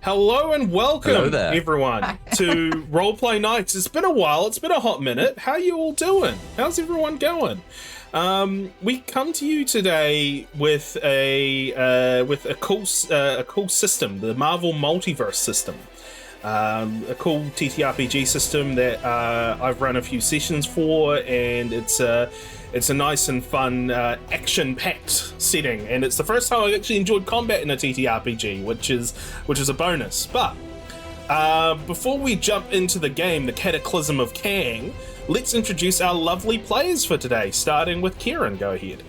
Hello and welcome, Hello there. everyone, to Roleplay Nights. It's been a while. It's been a hot minute. How are you all doing? How's everyone going? We come to you today with a cool system, the Marvel Multiverse system. A cool TTRPG system that I've run a few sessions for, and it's a nice and fun action-packed setting, and it's the first time I've actually enjoyed combat in a TTRPG, which is a bonus. But before we jump into the game, the Cataclysm of Kang, let's introduce our lovely players for today, starting with Kieran. Go ahead.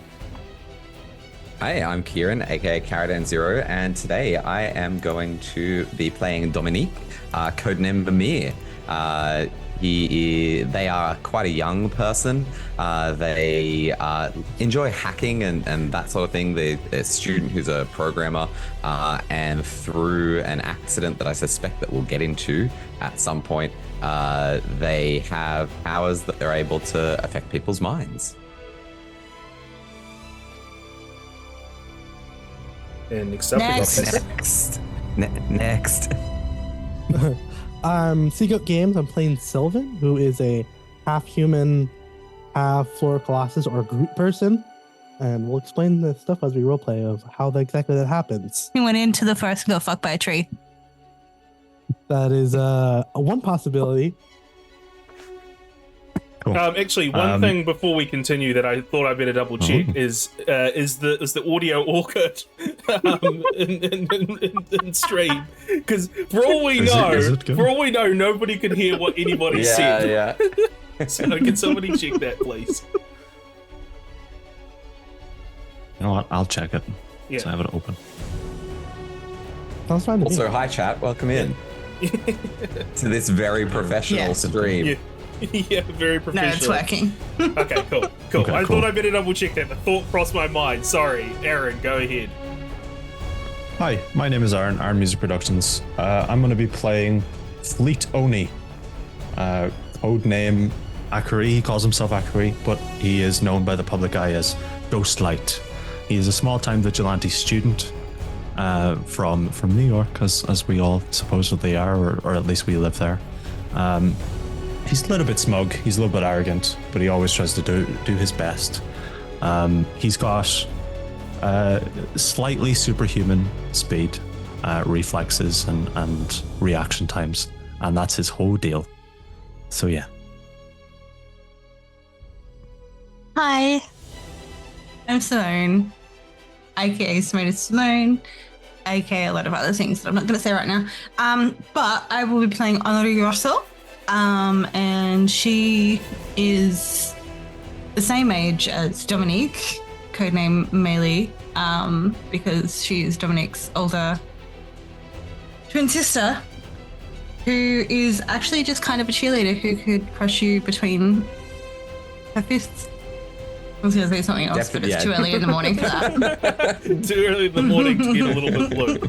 Hi, I'm Kieran, aka KaradanZero, and today I am going to be playing Dominique, codename Mimir. They are quite a young person. They enjoy hacking and that sort of thing. They're a student who's a programmer, and through an accident that I suspect that we'll get into at some point, they have powers that they're able to affect people's minds. And next up, Next. SeaGoatGames. I'm playing Sylvan, who is a half human, half Floor Colossus or Groot person, and we'll explain the stuff as we roleplay of how exactly that happens. He went into the forest and got fucked by a tree. That is one possibility. Cool. Actually, one thing before we continue that I thought I'd better double check is the audio all good in stream? Because for all we know, nobody could hear what anybody said. Yeah. So can somebody check that, please? You know what? I'll check it. Yeah. So I have it open. Sounds fine to me. Also, hi chat, welcome in to this very professional stream. Yeah. Yeah, very professional. No, it's working. Okay, cool. Okay, I cool. thought I better double check that. The thought crossed my mind. Sorry, Aaron, go ahead. Hi, my name is Aranmusicproductions. I'm going to be playing Fleet Oni. Code name Akari. He calls himself Akari, but he is known by the public eye as Ghostlight. He is a small-time vigilante student from New York, as we all supposedly are, or at least we live there. He's a little bit smug, he's a little bit arrogant, but he always tries to do his best. He's got slightly superhuman speed, reflexes, and reaction times, and that's his whole deal. So yeah. Hi, I'm Simone, aka SimoneIsSimone, aka a lot of other things that I'm not going to say right now. But I will be playing Narrator. And she is the same age as Dominique, codename Meili, because she is Dominique's older twin sister, who is actually just kind of a cheerleader who could crush you between her fists. I was going to say something else, but it's too early in the morning for that. Too early in the morning to get a little bit blue.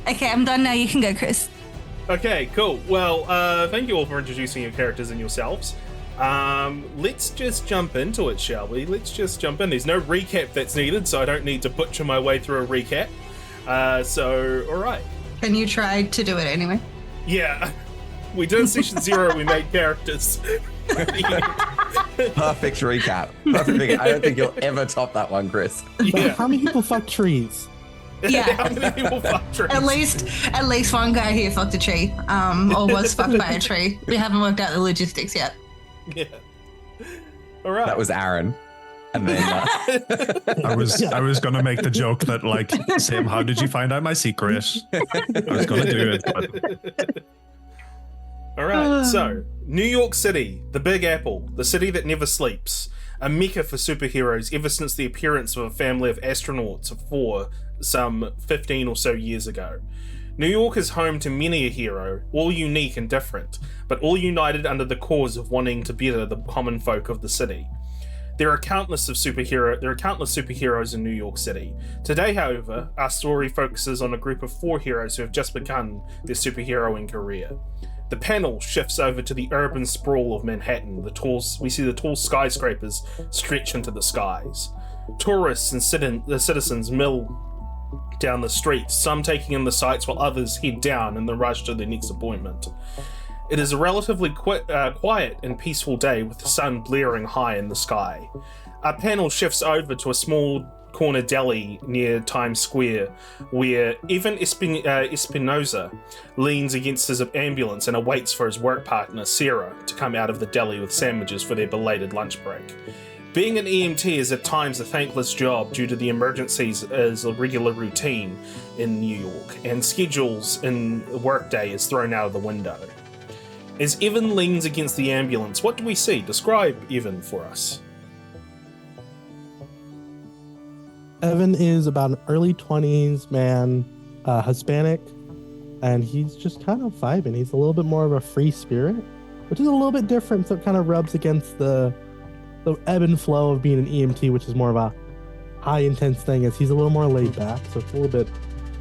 Okay, I'm done now. You can go, Chris. Okay, cool. Well, thank you all for introducing your characters and yourselves. Let's just jump into it, shall we? Let's just jump in. There's no recap that's needed, so I don't need to butcher my way through a recap. So, all right. Can you try to do it anyway? Yeah. We did session 0, we made characters. Perfect recap. Perfect recap. I don't think you'll ever top that one, Chris. Yeah. How many people fuck trees? Yeah. How many people fuck trees? At least one guy here fucked a tree, or was fucked by a tree. We haven't worked out the logistics yet. Yeah. All right. That was Aaron. And then I was gonna make the joke that, like, Sam, how did you find out my secret? I was gonna do it, but All right. So, New York City, the Big Apple, the city that never sleeps, a mecca for superheroes ever since the appearance of a family of astronauts of 4 some 15 or so years ago. New York is home to many a hero, all unique and different, but all united under the cause of wanting to better the common folk of the city. There are countless superheroes in New York City. Today, however, our story focuses on a group of 4 heroes who have just begun their superheroing career. The panel shifts over to the urban sprawl of Manhattan. We see the tall skyscrapers stretch into the skies. Tourists and citizens mill down the street, some taking in the sights while others head down in the rush to their next appointment. It is a relatively quiet and peaceful day with the sun blaring high in the sky. Our panel shifts over to a small corner deli near Times Square, where Evan Espinoza leans against his ambulance and awaits for his work partner, Sarah, to come out of the deli with sandwiches for their belated lunch break. Being an EMT is at times a thankless job due to the emergencies as a regular routine in New York, and schedules in the workday is thrown out of the window. As Evan leans against the ambulance, what do we see? Describe Evan for us. Evan is about an early 20s man, Hispanic, and he's just kind of vibing. He's a little bit more of a free spirit, which is a little bit different, so it kind of rubs against the ebb and flow of being an EMT, which is more of a high intense thing, as he's a little more laid back, so it's a little bit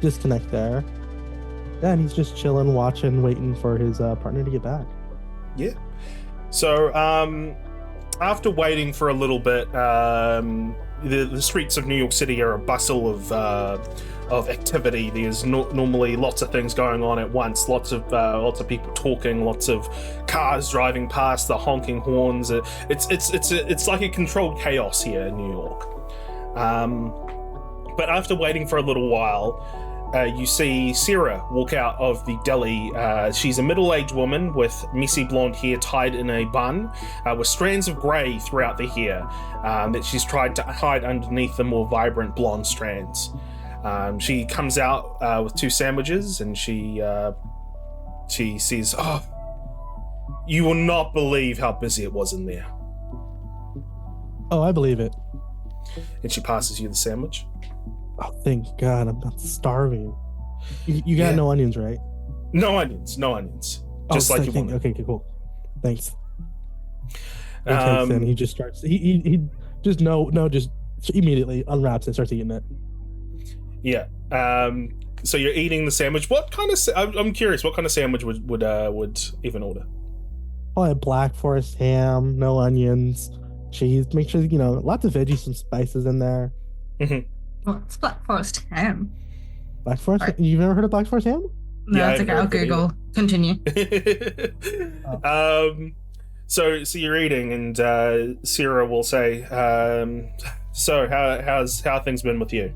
disconnect there. Yeah, and he's just chilling, watching, waiting for his partner to get back. Yeah. So, after waiting for a little bit, the streets of New York City are a bustle of activity. There's normally lots of things going on at once. Lots of people talking. Lots of cars driving past. The honking horns. It's like a controlled chaos here in New York. But after waiting for a little while, you see Sarah walk out of the deli. She's a middle-aged woman with messy blonde hair tied in a bun, with strands of grey throughout the hair that she's tried to hide underneath the more vibrant blonde strands. She comes out with 2 sandwiches, and she says, "Oh, you will not believe how busy it was in there." Oh, I believe it. And she passes you the sandwich. Oh, thank God, I'm not starving. You got no onions, right? No onions. Just like you wanted. Okay, cool. Thanks. And he just starts. He just just immediately unwraps and starts eating it. Yeah. So you're eating the sandwich. What kind of? I'm curious. What kind of sandwich would Evan order? Probably a Black Forest ham, no onions, cheese. Make sure lots of veggies, some spices in there. Mm-hmm. What's Black Forest ham? Black Forest? Right. You've never heard of Black Forest ham? No, yeah, it's okay. I'll Google. Continue. So you're eating, and Sarah will say, "So how things been with you?"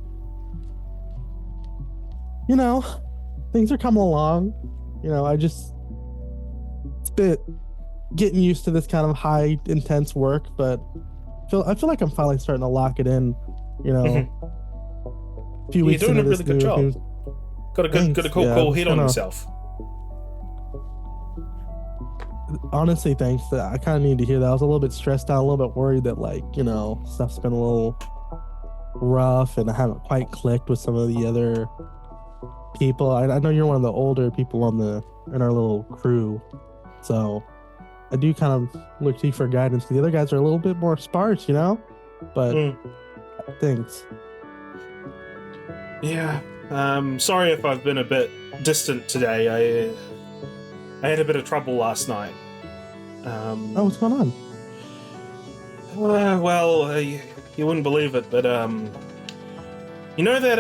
Things are coming along. It's a bit getting used to this kind of high intense work, but I feel like I'm finally starting to lock it in. A few weeks you're doing a into really good job. Got a cool head on yourself. Honestly, thanks. I kind of need to hear that. I was a little bit stressed out, a little bit worried that stuff's been a little rough, and I haven't quite clicked with some of the other people. I know you're one of the older people in our little crew, so I do kind of look to you for guidance. The other guys are a little bit more sparse, but thanks. Yeah. Sorry if I've been a bit distant today. I had a bit of trouble last night. What's going on? Well, you wouldn't believe it, but you know that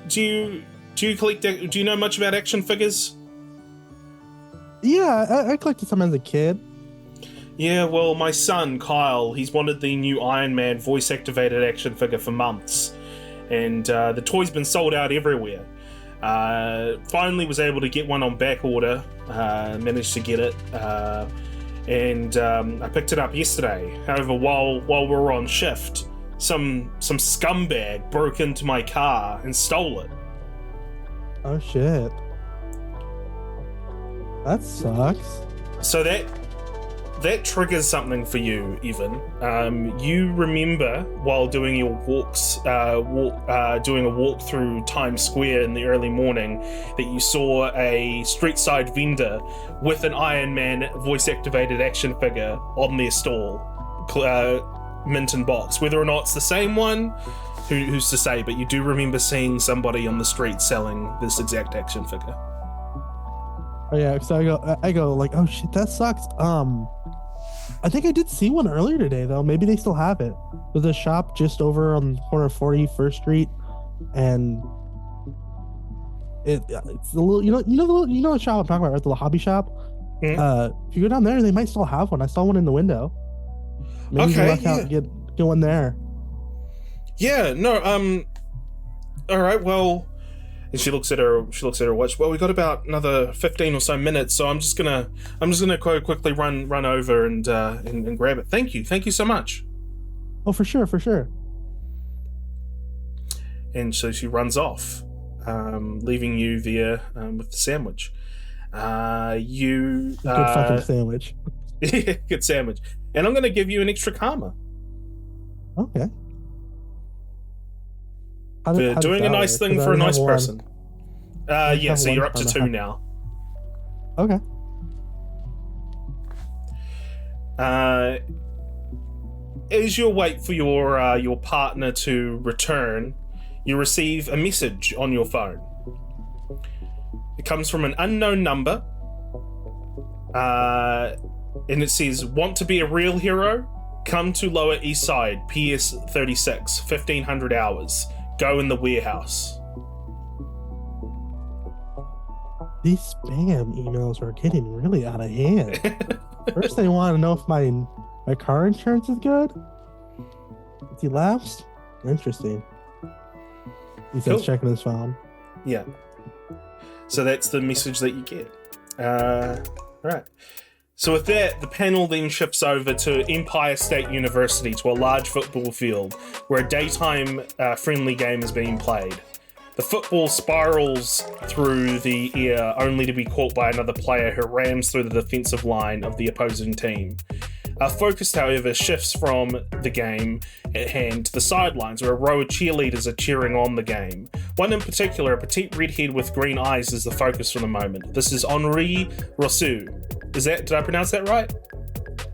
do you collect? Do you know much about action figures? Yeah, I collected some as a kid. Yeah, well, my son Kyle, he's wanted the new Iron Man voice-activated action figure for months, and the toy's been sold out everywhere. Finally was able to get one on back order, managed to get it, and I picked it up yesterday. However, while we were on shift, some scumbag broke into my car and stole it. Oh shit. That sucks. So that triggers something for you, Evan. You remember while doing your walks, doing a walk through Times Square in the early morning, that you saw a street side vendor with an Iron Man voice-activated action figure on their stall, mint in box. Whether or not it's the same one, who's to say? But you do remember seeing somebody on the street selling this exact action figure. Oh yeah, so I go like, oh shit, that sucks. I think I did see one earlier today though. Maybe they still have it. There's a shop just over on the corner of 41st Street and it's a little, you know the shop I'm talking about, right? The little hobby shop. If you go down there, they might still have one. I saw one in the window. Maybe you can luck out and get one there. Yeah, no, all right, well, and she looks at her watch. Well, we got about another 15 or so minutes, so I'm just gonna quickly run over and grab it. Thank you so much. Oh, for sure. And so she runs off, leaving you there with the sandwich. Good fucking sandwich. Good sandwich. And I'm gonna give you an extra karma. Okay. For doing a nice thing for a nice person. Yeah, so you're up to 2 now. Okay. As you wait for your partner to return, you receive a message on your phone. It comes from an unknown number, and it says, "Want to be a real hero? Come to Lower East Side, PS 36, 1500 hours. Go in the warehouse." These spam emails are getting really out of hand. First, they want to know if my car insurance is good. Is he lapsed? Interesting. He says Cool. checking his phone. Yeah. So that's the message that you get. Right. So with that, the panel then shifts over to Empire State University, to a large football field where a daytime friendly game is being played. The football spirals through the air only to be caught by another player who rams through the defensive line of the opposing team. Our focus, however, shifts from the game at hand to the sidelines, where a row of cheerleaders are cheering on the game. One in particular, a petite redhead with green eyes, is the focus for the moment. This is Henri Rousseau. Did I pronounce that right?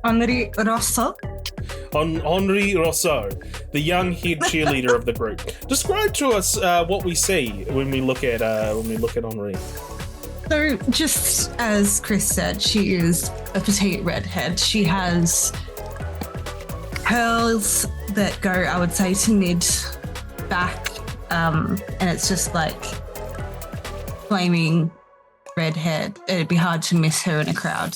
Henri Rousseau. Henri Rousseau, the young head cheerleader of the group. Describe to us what we see when we look at Henri. So, just as Chris said, she is a petite redhead. She has curls that go, I would say, to mid back, and it's just like flaming redhead. It'd be hard to miss her in a crowd.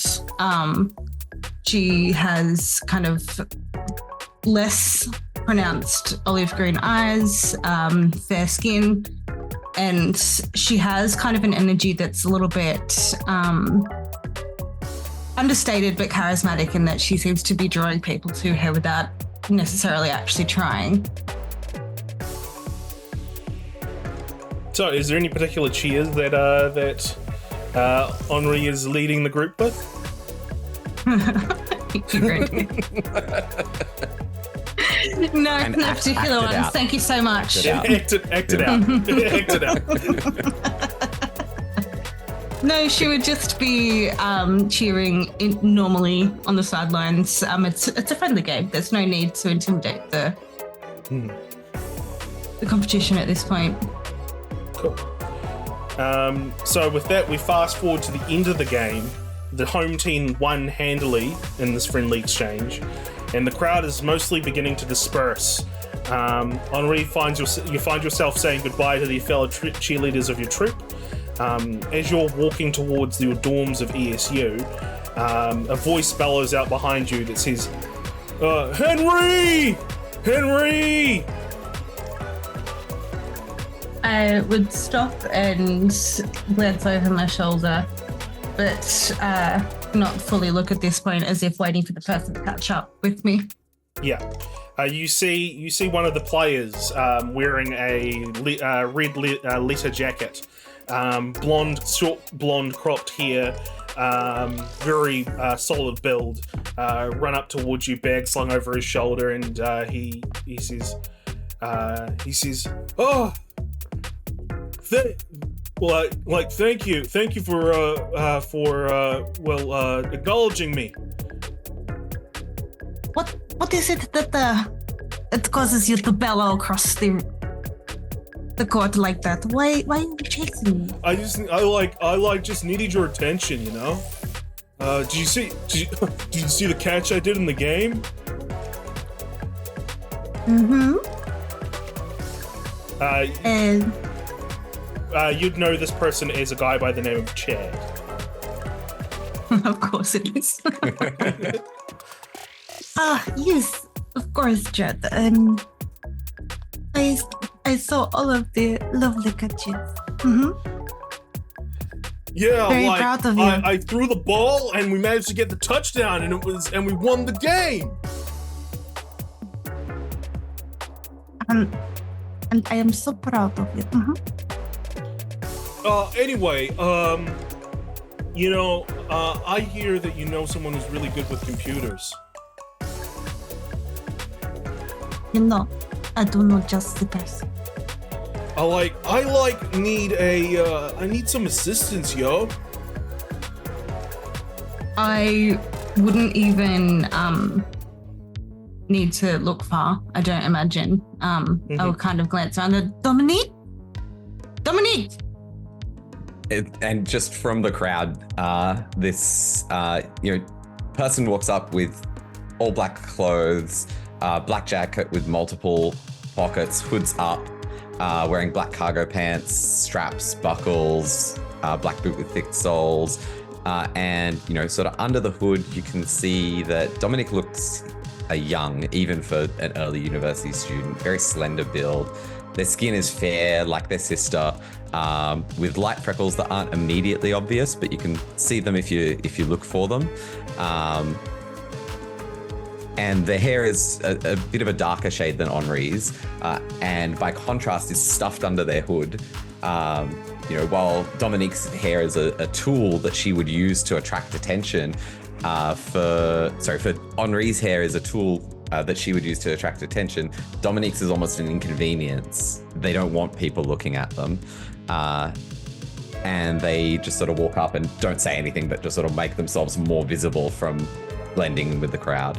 She has kind of less pronounced olive green eyes, fair skin, and she has kind of an energy that's a little bit understated but charismatic, in that she seems to be drawing people to her without necessarily actually trying. So, is there any particular cheers that Henri is leading the group with? No particular ones. Out. Thank you so much. Act it out. Act it out. No, she would just be cheering normally on the sidelines. It's a friendly game. There's no need to intimidate the competition at this point. Cool. So with that, we fast forward to the end of the game. The home team won handily in this friendly exchange, and the crowd is mostly beginning to disperse. Henri, you find yourself saying goodbye to the fellow cheerleaders of your troop. As you're walking towards your dorms of ESU, a voice bellows out behind you that says, Henri! Henri! I would stop and glance over my shoulder, but not fully look at this point, as if waiting for the person to catch up with me. Yeah. You see one of the players wearing a red leather jacket, short blonde cropped hair, very solid build, run up towards you, bag slung over his shoulder, and he says, "Oh, thank you for acknowledging me." What is it that it causes you to bellow across the court like that? Why are you chasing me? I just needed your attention, you know. Did you see the catch I did in the game? Mm-hmm. And You'd know this person is a guy by the name of Chad. of course it is. Yes, of course, Chad. I saw all of the lovely catches. Yeah, Very like proud of you. I threw the ball and we managed to get the touchdown and we won the game. And I am so proud of you. Anyway, I hear that you know someone who's really good with computers. You know, I do not just the person. I need some assistance, yo. I wouldn't even need to look far, I don't imagine. I will kind of glance around the Dominique! And just from the crowd, this person walks up with all black clothes, black jacket with multiple pockets, hoods up, wearing black cargo pants, straps, buckles, black boot with thick soles, and sort of under the hood, you can see that Dominique looks young, even for an early university student. Very slender build. Their skin is fair, like their sister, with light freckles that aren't immediately obvious, but you can see them if you look for them. And their hair is a bit of a darker shade than Henri's, and by contrast is stuffed under their hood. While Dominique's hair is a tool that she would use to attract attention, for Henri's hair is a tool that she would use to attract attention. Dominique's is almost an inconvenience. They don't want people looking at them. And they just sort of walk up and don't say anything, but just sort of make themselves more visible from blending with the crowd.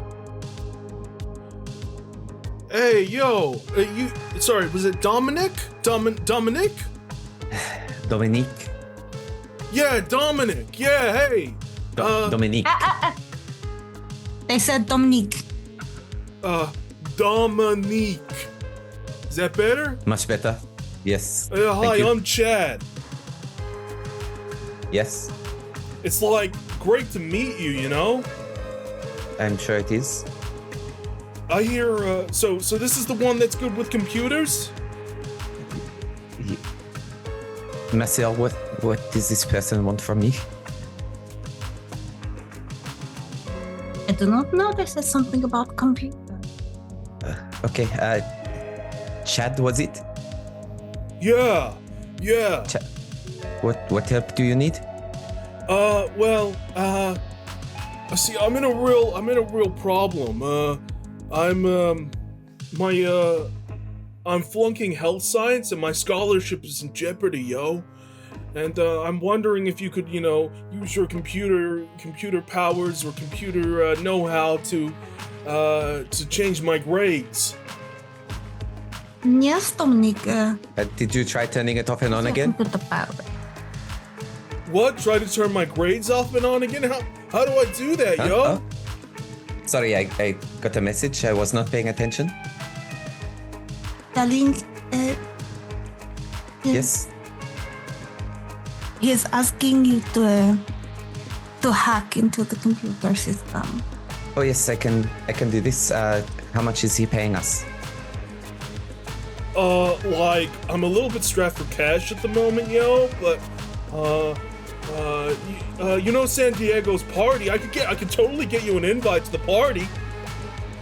Hey, yo, was it Dominique? Dominique? Dominique? Yeah, Dominique. Yeah, hey. Dominique. They said Dominique. Dominique. Is that better? Much better. Yes. Hi, I'm Chad. Yes. It's great to meet you, you know? I'm sure it is. I hear, so this is the one that's good with computers? Marcel, what does this person want from me? I do not know. They said something about computer. Okay, Chad, was it? Yeah. What help do you need? See, I'm in a real problem. I'm flunking health science and my scholarship is in jeopardy, yo. And I'm wondering if you could, use your computer powers or computer know-how to change my grades. Yes, Dominique. Did you try turning it off and on again? What? Try to turn my grades off and on again? How do I do that, yo? Oh. Sorry, I got a message. I was not paying attention. Darling, Yes. he's asking you to hack into the computer system. Oh yes, I can do this. How much is he paying us? I'm a little bit strapped for cash at the moment, yo, but San Diego's party. I could totally get you an invite to the party.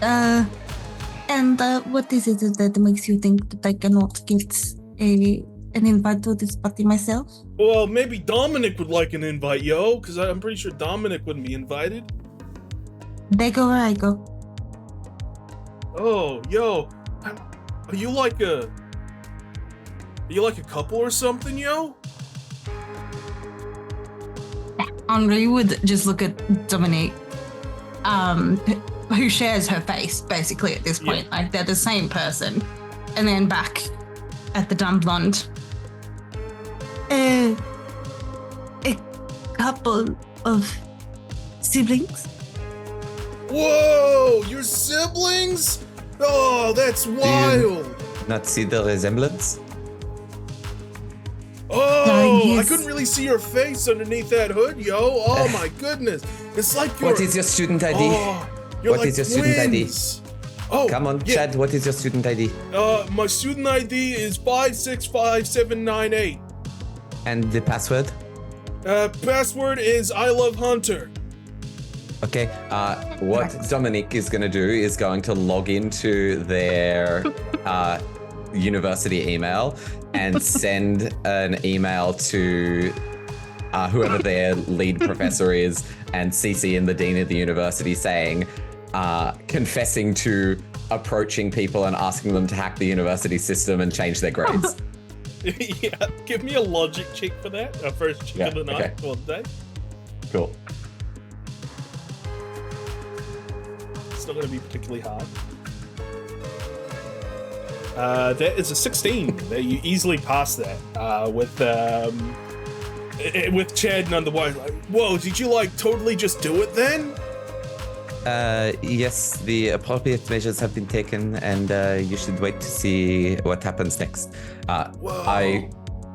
And what is it that makes you think that I cannot get an invite to this party myself? Well, maybe Dominic would like an invite, yo, because I'm pretty sure Dominic wouldn't be invited. They go where I go. Oh, yo, are you like a couple or something, yo? Henri would just look at Dominique, who shares her face basically at this point. Yeah. Like they're the same person, and then back at the dumb blonde. A couple of siblings. Whoa, your siblings? Oh, that's wild. Not see the resemblance? I he's- couldn't really see your face underneath that hood, yo. Oh my goodness. It's like you're... What is your student ID? Oh, you're What like is your student ID? twins. Oh, Come on, yeah. Chad, what is your student ID? My student ID is 565798. And the password? Password is I love Hunter. Okay, what Dominique is going to do is going to log into their university email and send an email to whoever their lead professor is and CC in the dean of the university saying, confessing to approaching people and asking them to hack the university system and change their grades. Yeah, give me a logic check for that. Our first check of the night or the day. Cool. It's not going to be particularly hard. That is a 16. You easily pass that with Chad and otherwise like, whoa, did you like totally just do it then? Yes, the appropriate measures have been taken, and you should wait to see what happens next. I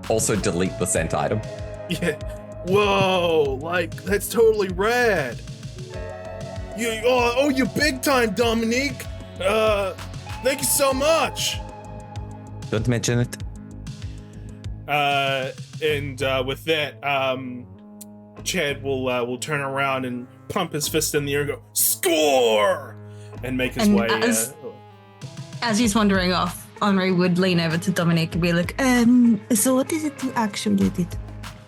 also delete the sent item. Yeah. Whoa, like that's totally rad. You big time, Dominique. Thank you so much. Don't mention it. And with that, Chad will turn around and pump his fist in the air and go, score! And make his And way. as he's wandering off, Henri would lean over to Dominique and be like, so what is it you actually did?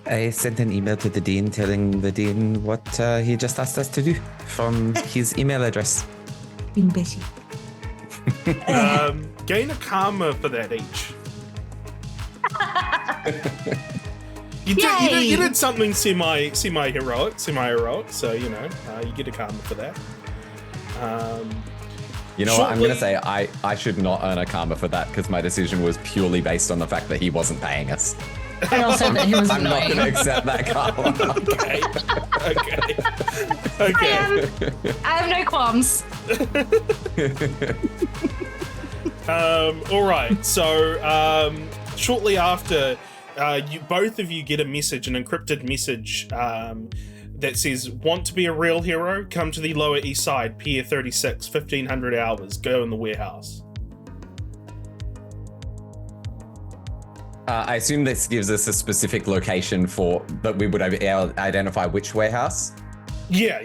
I sent an email to the dean telling the dean what he just asked us to do from his email address. Been busy. Gain a karma for that each. You did something semi-heroic, so, you know, you get a karma for that. You know what, I'm going to say I should not earn a karma for that because my decision was purely based on the fact that he wasn't paying us. And also that he was I'm not annoying. going to accept that karma. Okay. I have no qualms. All right. So shortly after, both of you get a message, an encrypted message that says, "Want to be a real hero? Come to the Lower East Side, Pier 36, 1500 hours. Go in the warehouse." I assume this gives us a specific location that we would identify which warehouse. Yeah.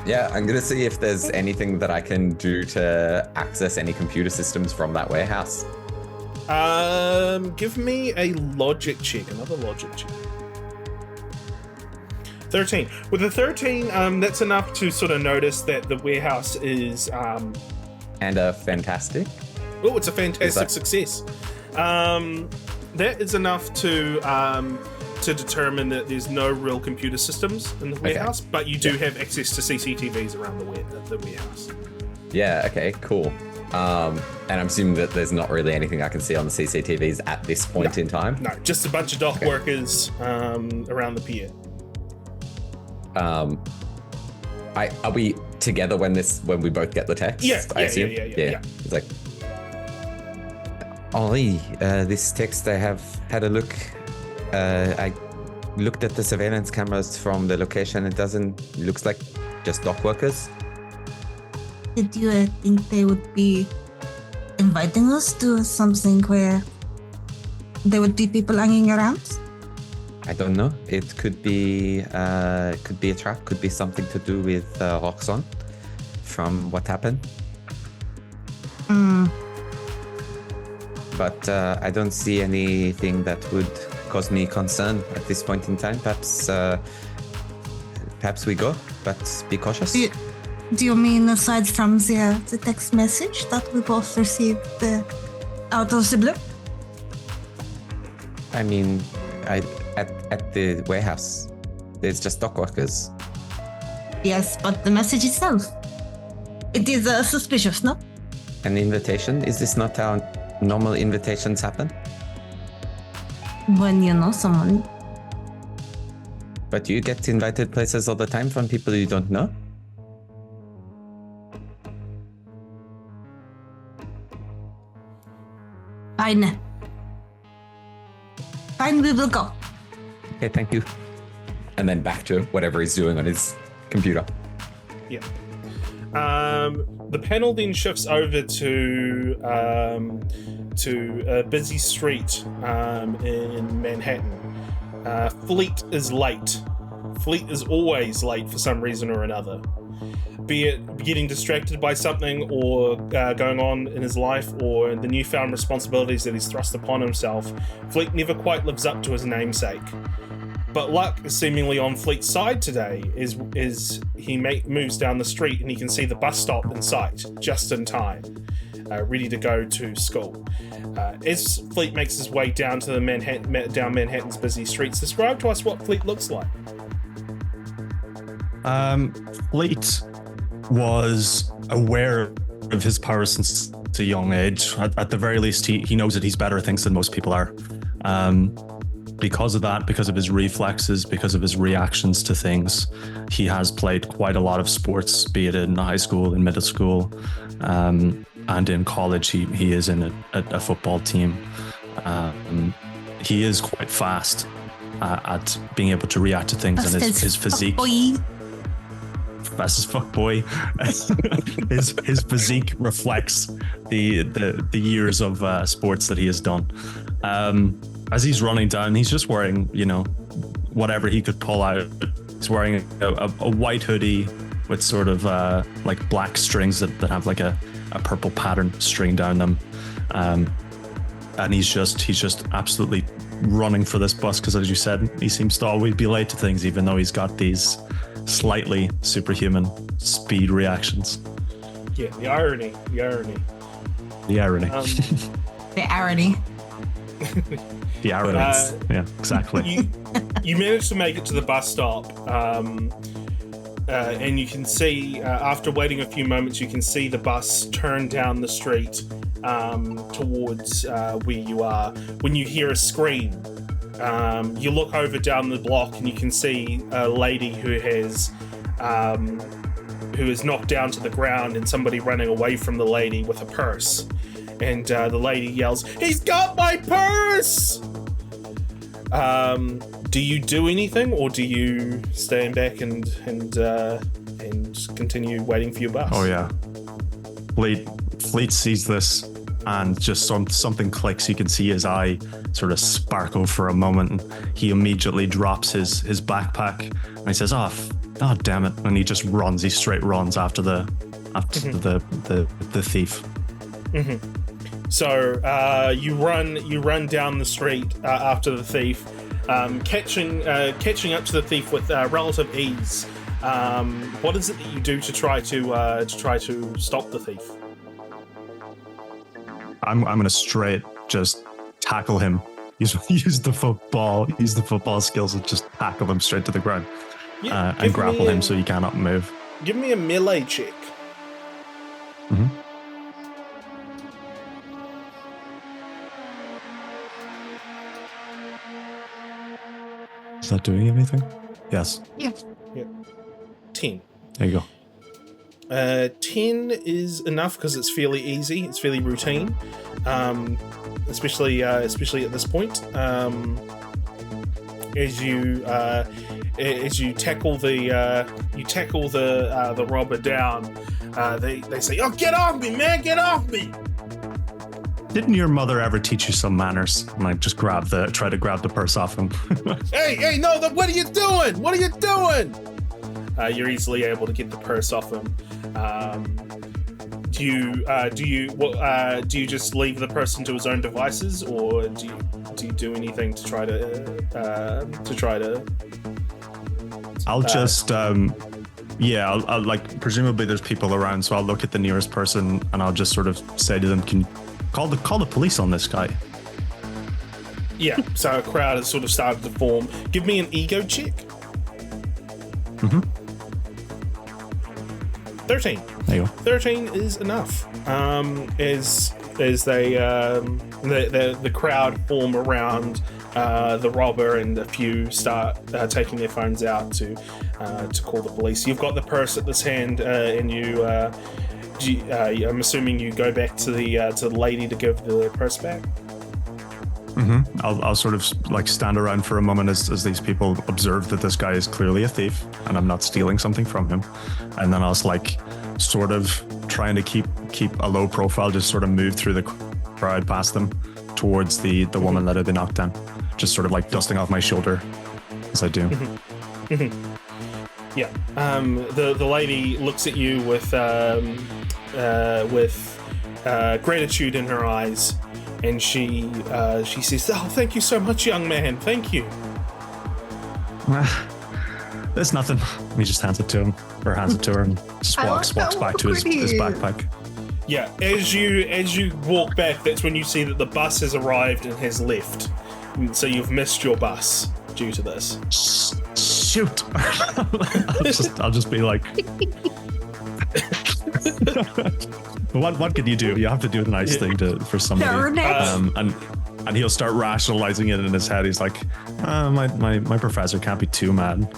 Yeah, I'm going to see if there's anything that I can do to access any computer systems from that warehouse. Give me a logic check, another logic check. 13. With a 13, that's enough to sort of notice that the warehouse is... And a fantastic? Oh, it's a fantastic success. That is enough to determine that there's no real computer systems in the warehouse, but you do have access to CCTVs around the warehouse. Yeah, okay, cool. And I'm assuming that there's not really anything I can see on the CCTVs at this point in time? No, just a bunch of dock workers around the pier. Are we together when we both get the text? Yeah. It's like, Henri, this text, I have had a look. I looked at the surveillance cameras from the location. It looks like just dock workers. Did you think they would be inviting us to something where there would be people hanging around? I don't know. It could be a trap. Could be something to do with Roxanne from what happened. But I don't see anything that would cause me concern at this point in time. Perhaps we go, but be cautious. Do you mean aside from the text message that we both received out of the blue? I mean, at the warehouse, there's just dock workers. Yes, but the message itself, it is suspicious, no? An invitation? Is this not how normal invitations happen? When you know someone. But you get invited places all the time from people you don't know? Fine, we will go. Okay, thank you. And then back to whatever he's doing on his computer. Yeah. The panel then shifts over to a busy street in Manhattan. Fleet is late. Fleet is always late for some reason or another. Be it getting distracted by something or going on in his life or the newfound responsibilities that he's thrust upon himself, Fleet never quite lives up to his namesake. But luck is seemingly on Fleet's side today as he moves down the street and he can see the bus stop in sight just in time, ready to go to school. As Fleet makes his way down to down Manhattan's busy streets, describe to us what Fleet looks like. Fleet was aware of his power since a young age. At the very least, he knows that he's better at things than most people are. Because of that, because of his reflexes, because of his reactions to things, he has played quite a lot of sports, be it in high school, in middle school, and in college. He is in a football team. He is quite fast at being able to react to things, and his physique. Fast as fuck boy. his physique reflects the years of sports that he has done. As he's running down, he's just wearing, whatever he could pull out. He's wearing a white hoodie with sort of like black strings that have like a purple pattern string down them. And he's just absolutely running for this bus because, as you said, he seems to always be late to things, even though he's got these slightly superhuman speed reactions. Yeah, the irony. The irony. The irony. The arrogance. Yeah, exactly. You managed to make it to the bus stop, and you can see, after waiting a few moments, you can see the bus turn down the street towards where you are. When you hear a scream, you look over down the block and you can see a lady who is knocked down to the ground and somebody running away from the lady with a purse. And the lady yells, "He's got my purse!" Do you do anything, or do you stand back and continue waiting for your bus? Oh yeah, Fleet sees this, and just something clicks. You can see his eye sort of sparkle for a moment, and he immediately drops his backpack, and he says, "Oh damn it!" And he just runs. He straight runs after the thief. Mm-hmm. So you run down the street after the thief, catching up to the thief with relative ease. What is it that you do to try to stop the thief? I'm gonna straight just tackle him. Use the football skills and just tackle him straight to the ground, and grapple him so he cannot move. Give me a melee check. Mm-hmm. Is that doing anything? Yes. Yeah. 10. There you go. 10 is enough because it's fairly easy. It's fairly routine, especially at this point. As you tackle the robber down, they say, "Oh, get off me, man! Get off me!" Didn't your mother ever teach you some manners? And I just try to grab the purse off him. Hey, no! What are you doing? What are you doing? You're easily able to get the purse off him. Do you just leave the person to his own devices, or do you do anything to try to? I'll just I'll like, presumably there's people around, so I'll look at the nearest person and I'll just sort of say to them, "Can you call the police on this guy?" Yeah. So a crowd has sort of started to form. Give me an ego check. Mm-hmm. 13. There you go. 13 is enough. As they the crowd form around the robber, and a few start taking their phones out to call the police. You've got the purse at this hand, and I'm assuming you go back to the lady to give the purse back. I'll sort of like stand around for a moment as these people observe that this guy is clearly a thief and I'm not stealing something from him. And then I'll like sort of trying to keep a low profile, just sort of move through the crowd past them towards the woman that had been knocked down. Just sort of like dusting off my shoulder as I do. Yeah. The lady looks at you with gratitude in her eyes, and she says, "Oh, thank you so much, young man. Thank you." There's nothing. He just hands it to him, or hands it to her, and just walks back to his backpack. Yeah. As you walk back, that's when you see that the bus has arrived and has left. So you've missed your bus due to this. Shoot! I'll just be like, what can you do? You have to do a nice thing for somebody. And he'll start rationalizing it in his head. He's like, my professor can't be too mad.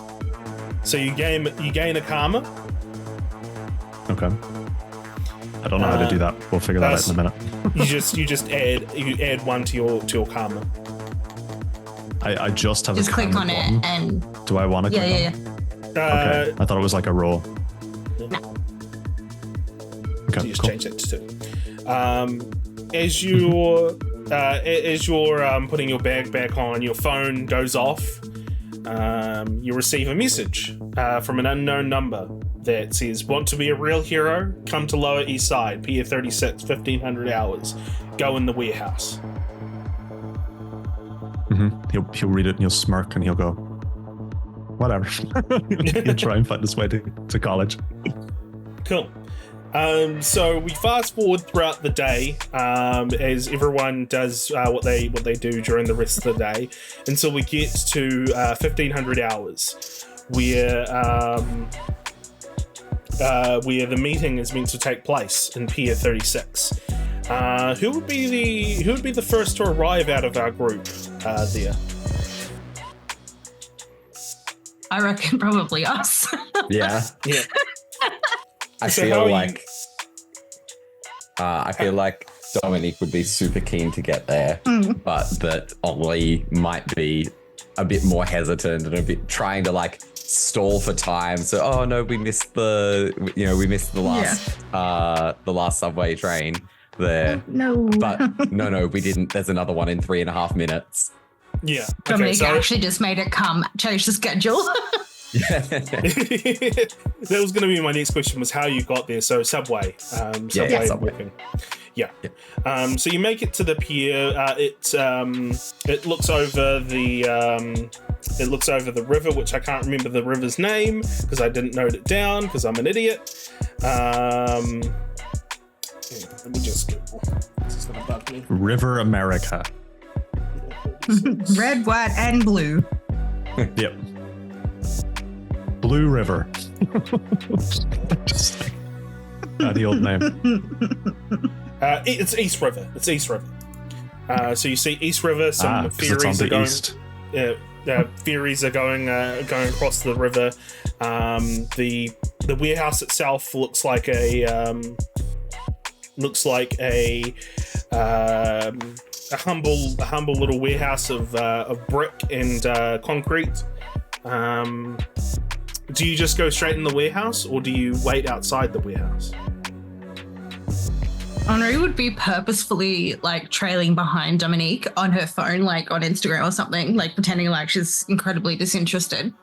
So you gain a karma. Okay. I don't know how to do that. We'll figure that out in a minute. you just add one to your karma. I just have just a click on button. it and Do I want to click on it? Okay. I thought it was like a roll. No. Okay, So you just cool. change that to 2. As you're putting your bag back on, your phone goes off. You receive a message from an unknown number that says, "Want to be a real hero? Come to Lower East Side, Pier 36, 1500 hours. Go in the warehouse." He'll read it and he'll smirk and he'll go, whatever. He'll try and find his way to college. Cool. So we fast forward throughout the day as everyone does what they do during the rest of the day until we get to 1500 hours, where the meeting is meant to take place in Pier 36. Who would be the first to arrive out of our group there? I reckon probably us. Yeah. Yeah. I feel like Dominique would be super keen to get there, but that Henri might be a bit more hesitant and a bit trying to like stall for time. So, oh no, we missed the last subway train there. No. But no, we didn't. There's another one in 3.5 minutes. Yeah. Dominique actually just made it change the schedule. Yeah. That was going to be my next question, was how you got there. So subway. Subway. Walking. Yeah. So you make it to the pier. It looks over the river, which I can't remember the river's name because I didn't note it down because I'm an idiot. Let me just Google. This is going to bug me. River America. Red, white, and blue. Yep. Blue River. The old name. It's East River. So you see East River. Some ferries are going. East. Ferries are going across the river. The warehouse itself looks like a humble little warehouse of brick and concrete. Do you just go straight in the warehouse, or do you wait outside the warehouse? Henri would be purposefully like trailing behind Dominique on her phone, like on Instagram or something, like pretending like she's incredibly disinterested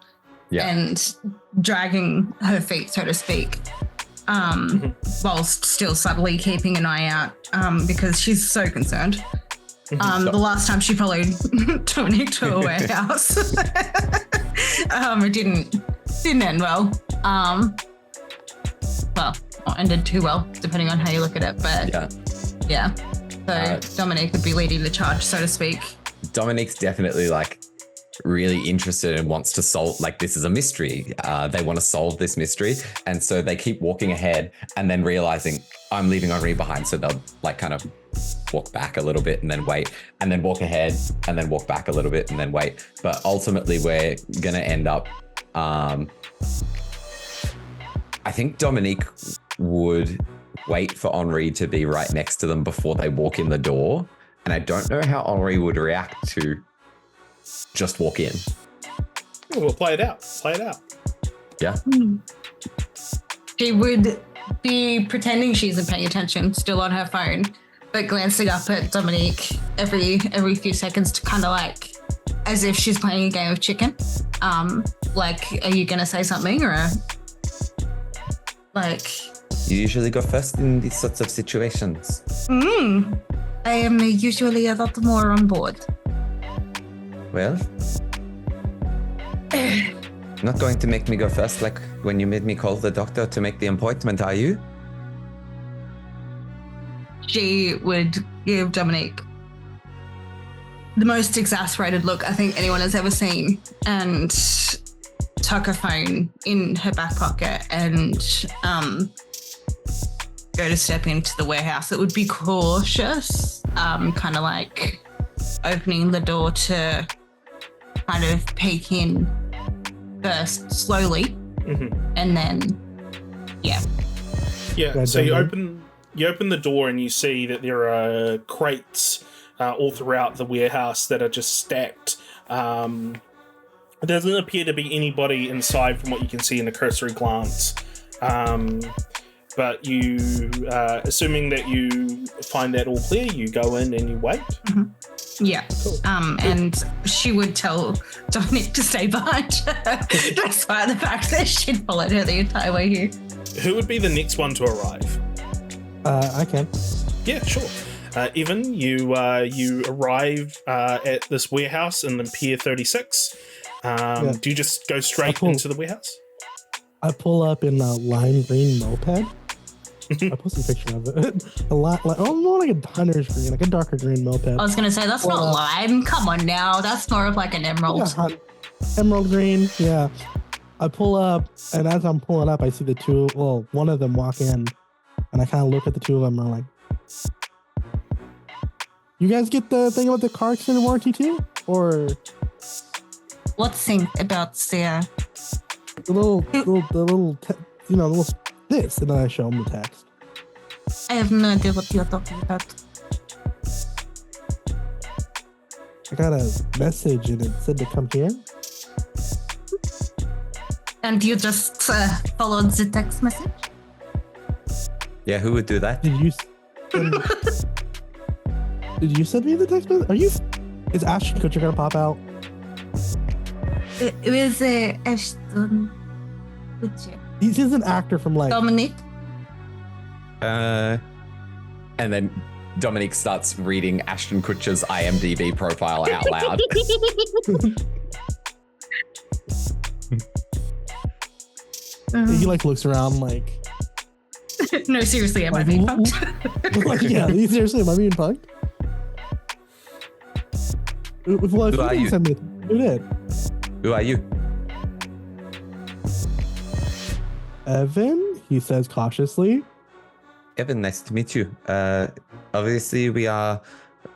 and dragging her feet, so to speak, whilst still subtly keeping an eye out because she's so concerned. The last time she followed Dominique to a warehouse, it didn't end well. Well, not ended too well, depending on how you look at it. But yeah. So Dominique would be leading the charge, so to speak. Dominique's definitely like really interested and wants to solve, like, this is a mystery. They want to solve this mystery. And so they keep walking ahead and then realizing I'm leaving Henri behind. So they'll like kind of walk back a little bit and then wait, and then walk ahead and then walk back a little bit and then wait. But ultimately we're going to end up, I think Dominique would wait for Henri to be right next to them before they walk in the door. And I don't know how Henri would react to just walk in. We'll play it out. Play it out. Yeah. She would be pretending she isn't paying attention, still on her phone, but glancing up at Dominique every few seconds to kind of like, as if she's playing a game of chicken. Like, are you gonna say something or like? You usually go first in these sorts of situations. I am usually a lot more on board. Well, not going to make me go first like when you made me call the doctor to make the appointment, are you? She would give Dominique the most exasperated look I think anyone has ever seen and tuck her phone in her back pocket and go to step into the warehouse. It would be cautious, kind of like opening the door to kind of peek in first slowly, and then yeah. So you open the door and you see that there are crates all throughout the warehouse that are just stacked. There doesn't appear to be anybody inside from what you can see in a cursory glance. But you, assuming that you find that all clear, you go in and you wait. Yeah. Cool. And she would tell Dominique to stay behind her, despite the fact that she'd followed her the entire way here. Who would be the next one to arrive? I can. Yeah, sure. Evan, you arrive at this warehouse in Pier 36. Do you just go straight into the warehouse? I pull up in a lime green moped. I posted a picture of it. More like a hunter's green, like a darker green moped. I was gonna say that's not lime. Come on now, that's more of like an emerald. Yeah, emerald green. Yeah. I pull up, and as I'm pulling up, I see one of them walk in, and I kind of look at the two of them, and I'm like, "You guys get the thing about the car extended warranty too, or What's thing about the little this?" And then I show them the text. I have no idea what you're talking about. I got a message, and it said to come here. And you just followed the text message? Yeah, who would do that? Did you send me the text message? Is Ashton Kutcher gonna pop out? It was Ashton Kutcher. He's an actor from like Dominique? And then Dominique starts reading Ashton Kutcher's IMDb profile out loud. He like looks around like. No, seriously, am I being punked? Like, yeah, seriously, am I being punked? Well, if Who are you? Who did? Who are you? Evan, he says cautiously. Evan, nice to meet you. Obviously, we are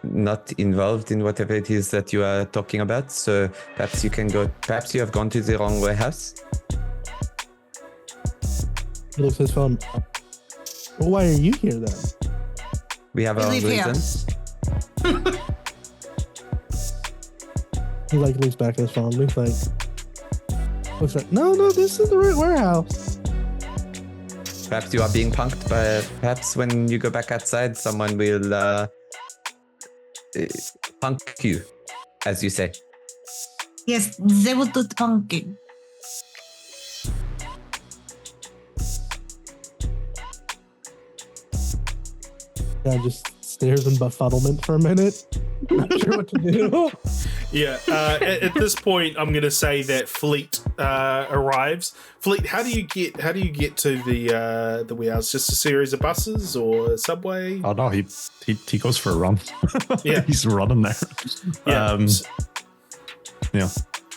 not involved in whatever it is that you are talking about, so perhaps you have gone to the wrong warehouse. He looks at his phone. Well, why are you here then? We have our own reasons. He like looks back at his phone. Looks like, no, this is the right warehouse. Perhaps you are being punked, but perhaps when you go back outside, someone will punk you, as you say. Yes, they will do the punking. Yeah, just stares in befuddlement for a minute. Not sure what to do. Yeah. At this point, I'm going to say that Fleet arrives. Fleet, how do you get to the warehouse? Just a series of buses or a subway? Oh no, he goes for a run. Yeah, he's running there. Yeah. Yeah,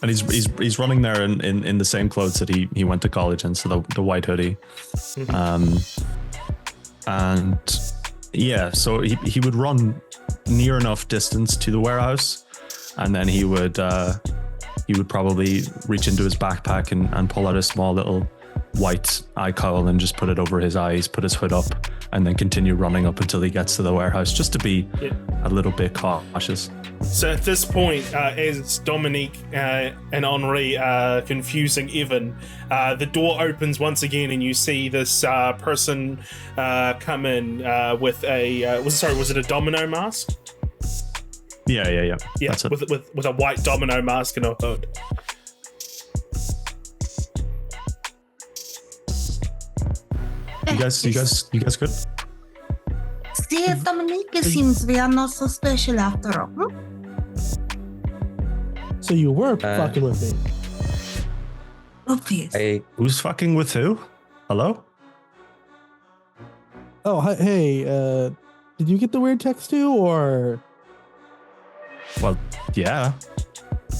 and he's running there in the same clothes that he went to college in, so the white hoodie. And yeah, so he would run near enough distance to the warehouse, and then he would probably reach into his backpack and pull out a small little white eye cowl and just put it over his eyes, put his hood up, and then continue running up until he gets to the warehouse, just to be a little bit cautious. So at this point, as Dominique and Henri are confusing Evan, the door opens once again, and you see this person come in with a was it a domino mask? Yeah. Yeah, with a white domino mask and a hood. You guys good? See, Dominique, it seems we are not so special after all. So you were fucking with me. Obvious. Hey, Who's fucking with who? Hello? Oh, hey, did you get the weird text too, or? Well, yeah.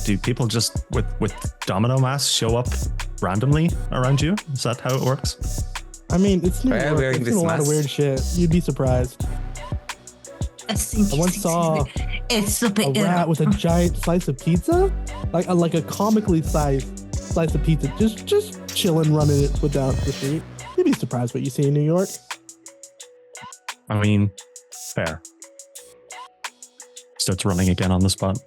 Do people just with domino masks show up randomly around you? Is that how it works? I mean, it's New Why are you York. wearing I've this seen a lot of mask? weird shit. You'd be surprised. I think I once saw it's super a rat with a giant slice of pizza, like a comically sized slice of pizza, just chilling, running it down the street. You'd be surprised what you see in New York. I mean, fair. Starts running again on the spot.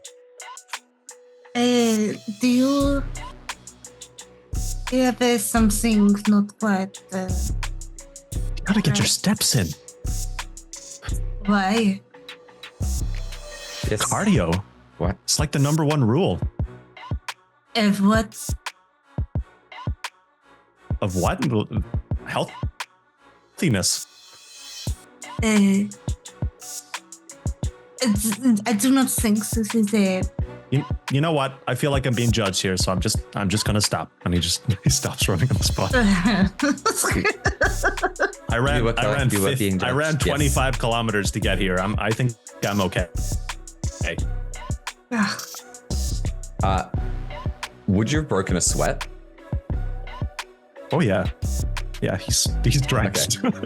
do you there's something not quite You gotta get your steps in. why? yes. Cardio. What? It's like the number one rule. Of what? Of what? Healthiness. I do not think this is a You know what? I feel like I'm being judged here, so I'm just gonna stop. And he stops running on the spot. I ran 25 kilometers to get here. I think I'm okay. Hey. Would you have broken a sweat? Oh yeah. Yeah, he's drenched. Okay.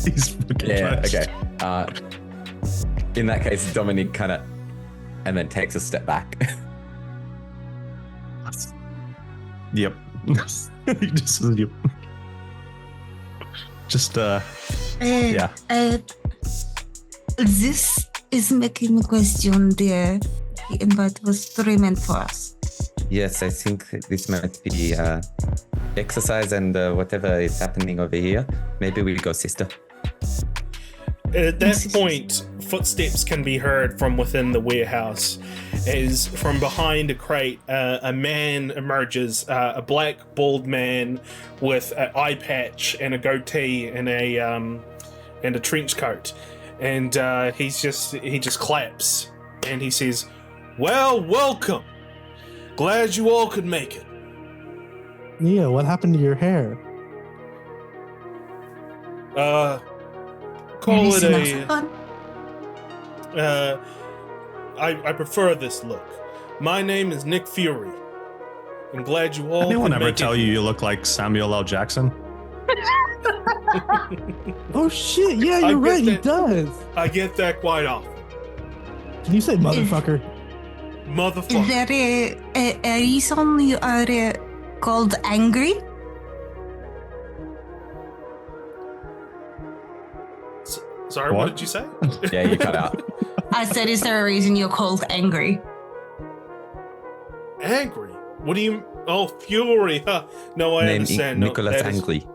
He's fucking drenched. Okay. In that case, Dominique kind of, and then takes a step back. Yep. Yep. Yeah. This is making me question the invite was totally meant for us. Yes, I think this might be exercise and whatever is happening over here. Maybe we go, sister. At that point, footsteps can be heard from within the warehouse as from behind a crate, a man emerges, a black, bald man with an eye patch and a goatee and a trench coat. And he just claps and he says, "Well, welcome. Glad you all could make it." Nia, what happened to your hair? Call it Fun. I prefer this look. My name is Nick Fury. I'm glad you all. Anyone could ever make tell it. you look like Samuel L. Jackson? Oh shit! Yeah, I you're get right. He that. does. I get that quite often. Can you say motherfucker? Is Motherfucker. there a reason you are called angry? Sorry, what did you say? Yeah, you cut out. I said, is there a reason you're called angry? Angry? What do you? Oh, Fury. Huh. No, I Name understand. Nicholas that is- Angley.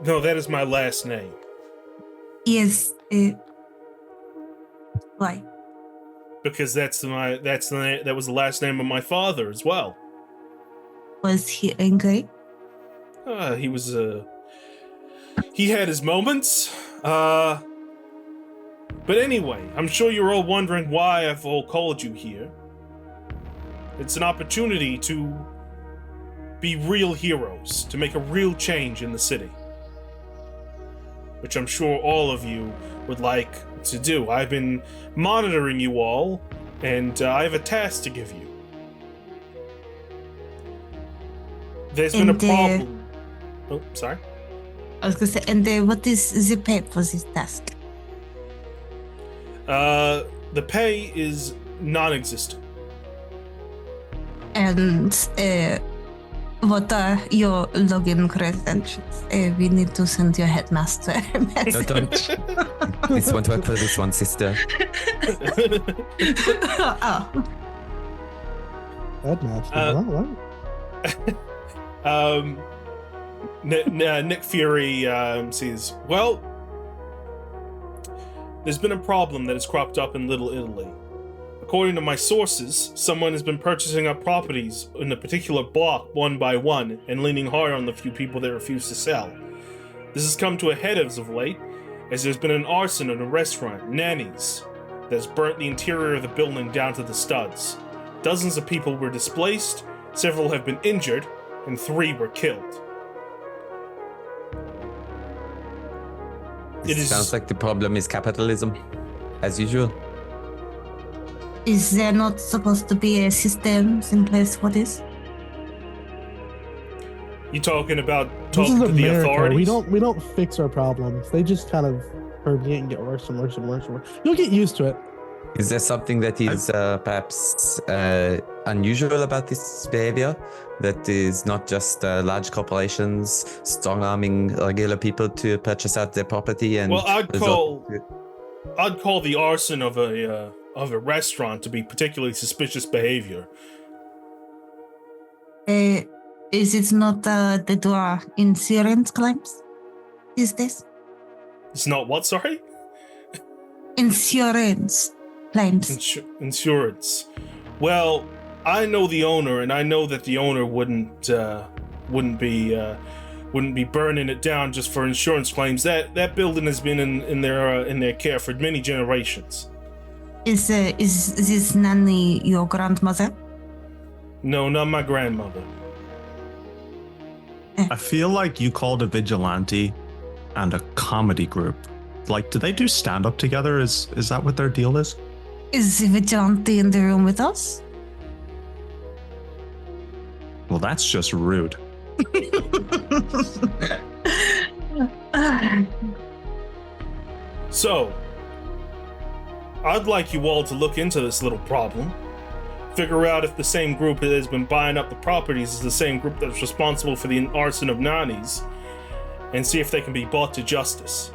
No, that is my last name. Yes. Why? Because that was the last name of my father as well. Was he angry? He was he had his moments. But anyway, I'm sure you're all wondering why I've all called you here. It's an opportunity to be real heroes, to make a real change in the city. Which I'm sure all of you would like to do. I've been monitoring you all, and I have a task to give you. There's been a And, problem. Oh, sorry. I was gonna say, and what is the pay for this task? The pay is non-existent. And What are your login credentials? We need to send your headmaster a No, message. don't. This won't work for this one, sister. Oh. Headmaster. What? Nick Fury says, well, there's been a problem that has cropped up in Little Italy. According to my sources, someone has been purchasing up properties in a particular block one by one and leaning hard on the few people that refuse to sell. This has come to a head as of late, as there's been an arson in a restaurant, Nanny's, that has burnt the interior of the building down to the studs. Dozens of people were displaced, several have been injured, and 3 were killed. Sounds like the problem is capitalism, as usual. Is there not supposed to be a system in place for this? You talking about This is talking to the America. authorities? We don't fix our problems. They just kind of permeate and get worse and worse and worse and worse. You'll get used to it. Is there something that is perhaps unusual about this behavior? That is not just large corporations strong-arming regular people to purchase out their property and. Well, I'd call the arson of a restaurant to be particularly suspicious behavior. Is it not the door insurance claims? Is this? It's not what, sorry? Insurance claims. Insurance. Well, I know the owner, and I know that the owner wouldn't be burning it down just for insurance claims. That building has been in their care for many generations. Is this nanny your grandmother? No, not my grandmother. I feel like you called a vigilante and a comedy group. Like, do they do stand-up together? Is that what their deal is? Is the vigilante in the room with us? Well, that's just rude. So, I'd like you all to look into this little problem. Figure out if the same group that has been buying up the properties is the same group that's responsible for the arson of nannies, and see if they can be brought to justice.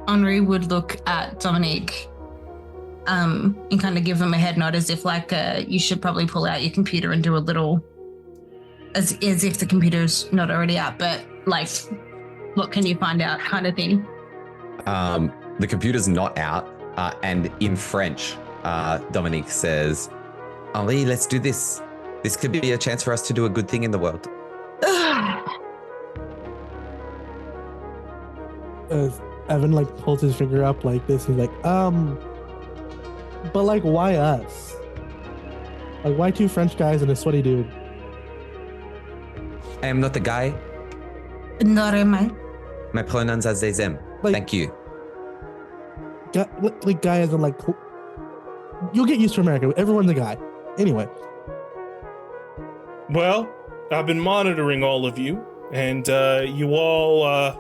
Henri would look at Dominique and kind of give him a head nod as if like you should probably pull out your computer and do a little as if the computer's not already out, but like what can you find out kind of thing. The computer's not out, and in French, Dominique says, "Ali, let's do this. This could be a chance for us to do a good thing in the world." Evan like pulls his finger up like this. He's like, but like, why us? Like, why 2 French guys and a sweaty dude? I am not the guy. Nor am I. My pronouns are they, them. Like- Thank you. Like guys are like, you'll get used to America. Everyone's a guy. Anyway, Well, I've been monitoring all of you, and you all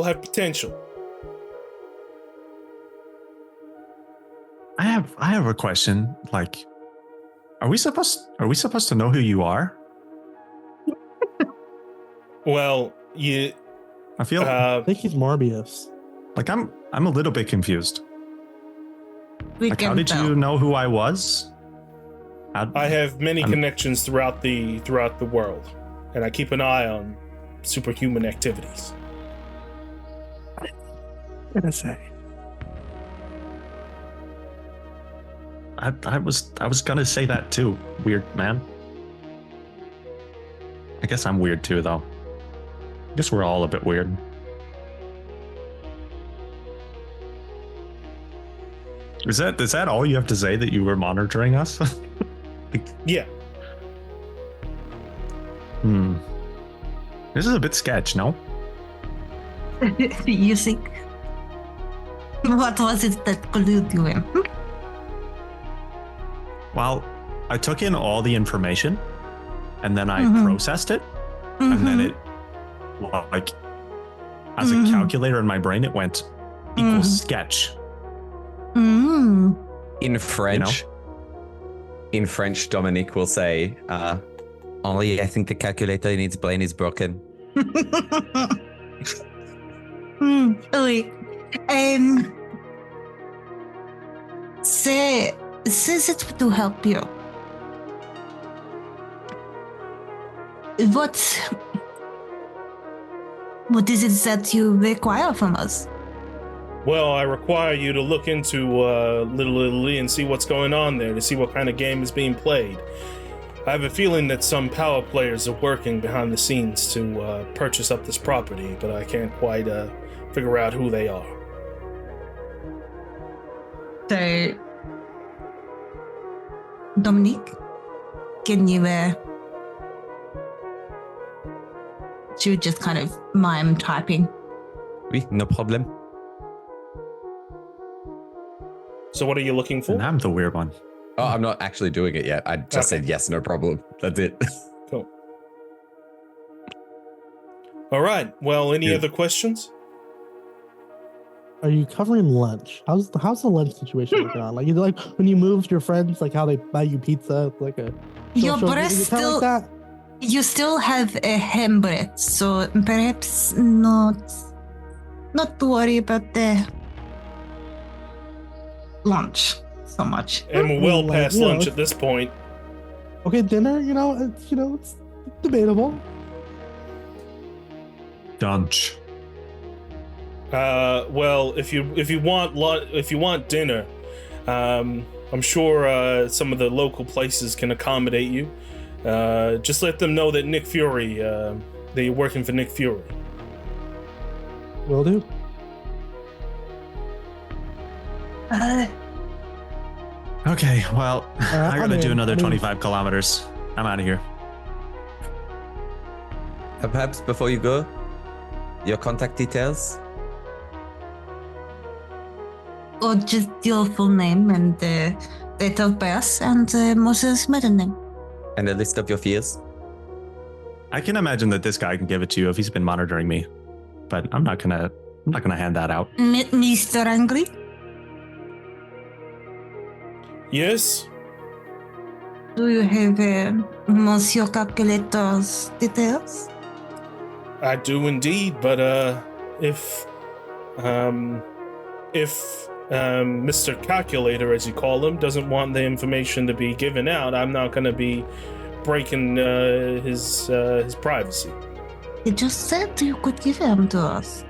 have potential. I have a question. Like, are we supposed to know who you are? Well, I feel I think he's Morbius. like I'm a little bit confused. We Like, can how did tell. you know who I was? I have many connections throughout the world, and I keep an eye on superhuman activities. What did I say? I was gonna say that too. Weird man. I guess I'm weird too, though. I guess we're all a bit weird. Is that all you have to say, that you were monitoring us? Yeah. This is a bit sketch, no? You think? What was it that glued you in? Well, I took in all the information and then I processed it, and then it, like, as a calculator in my brain, it went equals sketch. In French, Dominique will say, Henri, I think the calculator in its brain is broken. Oui. C'est it to help you. What is it that you require from us? Well, I require you to look into Little Italy and see what's going on there, to see what kind of game is being played. I have a feeling that some power players are working behind the scenes to purchase up this property, but I can't quite figure out who they are. So, Dominique, can you she would just kind of mime typing. Oui, no problem. So what are you looking for? And I'm the weird one. Oh, I'm not actually doing it yet. I just said yes, no problem. That's it. Cool. All right. Well, any other questions? Are you covering lunch? How's the lunch situation going on? Like, is it like when you move your friends, like how they buy you pizza, like a Your social- breath is it kinda still. like that? You still have a ham breath, so perhaps not to worry about the lunch so much. And we're well Like, past you know, lunch at this point. Okay, dinner. It's debatable. Dunch. Well, if you want dinner, I'm sure some of the local places can accommodate you. Just let them know that Nick Fury, that you're working for Nick Fury. Will do. Okay, well, I gotta do another I mean- 25 kilometers. I'm out of here. Perhaps before you go, your contact details? Or just your full name and date of birth and Moses' middle name. And a list of your fears? I can imagine that this guy can give it to you if he's been monitoring me, but I'm not gonna hand that out. Mr. Angry? Yes. Do you have Monsieur Calculator's details? I do indeed, but if Mr. Calculator, as you call him, doesn't want the information to be given out, I'm not going to be breaking his privacy. You just said you could give him to us.